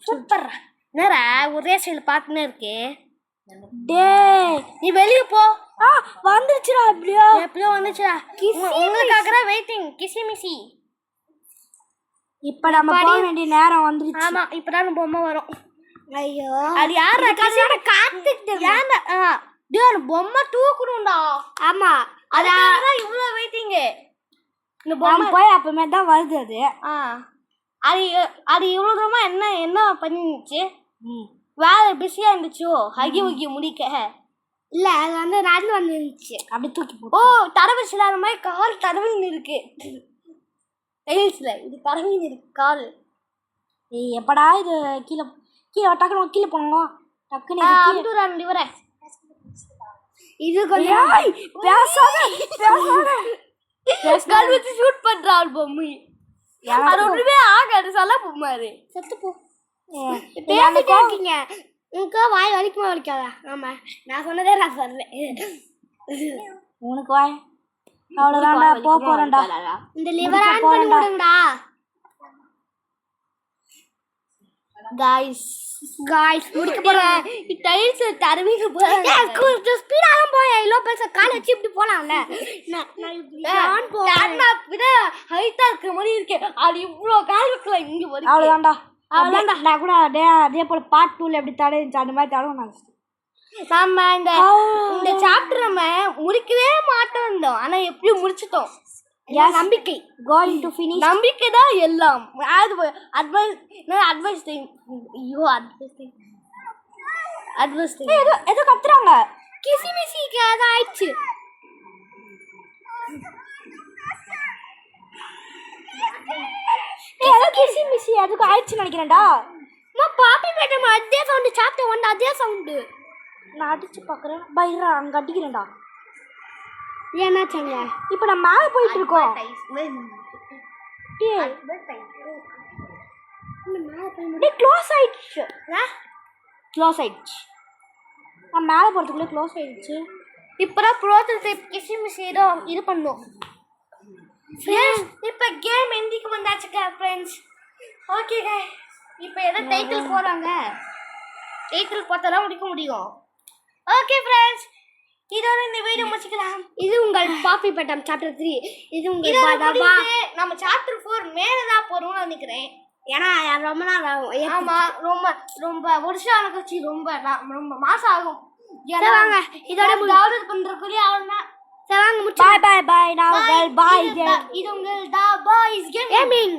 சூப்பர். என்னடா ஒரே சைடுல பார்த்துனே இருக்கு. டேய் நீ வெளியே போ. வந்துருச்சுடா. எப்படியோ வந்துச்சுடா. உங்களுக்காக தான் வெயிட்டிங். கிசி மிசி. இப்ப நம்ம போக வேண்டிய நேரம் வந்துருச்சு. ஆமா இப்பதான் பொம்மை வரும். ஐயோ அது யாரா காத்துக்கிட்டு ஏன்டா பொம்மை தூக்கணும்டா. ஆமா அதான் இவ்வளவு வெயிட்டிங். இந்த பொம்மை போய் அப்பமே தான் வருது. அது அது அது இவ்வளவு தூரமா என்ன பண்ணிருந்துச்சு? வேலை பிஸியா இருந்துச்சோ ஹகி உகி முடிக்க. இல்ல அது வந்து நடந்து வந்துருந்துச்சு. அப்படி தூக்கி ஓ தடவை அந்த மாதிரி கால் தடவின்னு இருக்கு. டைல்ஸ்ல இது தடவின்னு இருக்கு கால். எப்படா இது கீழே கீழே டக்குனு கீழே போனோம். டக்குனு இவரே இது கொஞ்சம் கல் வச்சு ஷூட் பண்றாள் பொம்மை. அது ஒண்ணுமே ஆகாது. சொல்ல பொம்மாரு செத்து போ. பேசிட்டே இருக்கீங்க. உனக்கு வாய் வலிக்குமா வலிக்காதா? ஆமா நான் சொன்னதே நான் சொல்றேன். உனக்கு வாய் அவ்வளவுதான்டா. போறேன்டா. இந்த லிவர் ஆன் பண்ணி விடுங்கடா. गाइस முடிக்க போறேன். டைல்ஸ் தரவிங்க போறேன். கொஞ்சம் ஸ்பீடா தான் போய் லோ பேச கால் வச்சு இப்படி போலாம்ல. நான் இப்படி போறேன். நான் விட ஹைட்டா இருக்க மாதிரி இருக்கு. அது இவ்ளோ கால் வைக்கல இங்க வரைக்கும். அவ்வளவுதான்டா. நான் கூட அதே போல பார்ட் 2ல எப்படி தடவிச்சு அந்த மாதிரி தடவை நான் நம்ம இந்த சாப்டர் நம்ம முடிக்கவே மாட்டோம். ஆனா எப்படியும் முடிச்சிட்டோம். நம்பிக்கை going to finish. நம்பிக்கை தான் எல்லாம். Advice time. ஐயோ அட்வைஸ் டைம். ஏதோ கத்துறாங்க. கிசி மிசிக்கு அது ஆயிடுச்சு. ஏதோ கிசி மிசி அதுக்கு ஆயிடுச்சு நினைக்கிறேன்டா. பாப்பி மேடம் அதே சவுண்ட் சாப்பிட்ட ஒன்று அதே சவுண்டு. நான் அடிச்சு பார்க்குறேன். பைரா அங்கே அடிக்கிறேன்டா. ஏன்னாச்சுங்க இப்போ நம்ம மேலே போயிட்டு இருக்கோம். க்ளோஸ் ஆயிடுச்சு. க்ளோஸ் ஆயிடுச்சு. நான் மேலே போகிறதுக்குள்ளே க்ளோஸ் ஆயிடுச்சு. இப்போதான் ப்ரோட்டோடைப் கிசி மிசி இது பண்ணோம். இப்போ கேம் எண்டிக்கு வந்தாச்சுக்கா ஃப்ரெண்ட்ஸ். ஓகேங்க இப்போ எதை டைட்டில் போகிறாங்க. டைட்டில் பார்த்தா தான் முடிக்க முடியும். ஓகே ஃப்ரெண்ட்ஸ் இதோட இந்த வீடியோ முடிச்சுக்கலாம். இது உங்கள் பாப்பி பட்டம் சாப்டர் 3. இது உங்கள் நம்ம சாப்டர் 4 மேலே தான் போகிறோம்னு நினைக்கிறேன். ஏன்னா ரொம்ப நாள் ஆகும். ஆமாம் ரொம்ப ரொம்ப வருஷம் கழிச்சு ரொம்ப மாதம் ஆகும். வாங்க இதோட டவுன்லோட் பண்ணுறதுக்குள்ளேயே அவ்வளோதான். சரி வாங்க முடிச்சு. பாய் பாய் பாய். நான் உங்கள் பாய். இது உங்கள் பாய்ஸ் கேமிங்.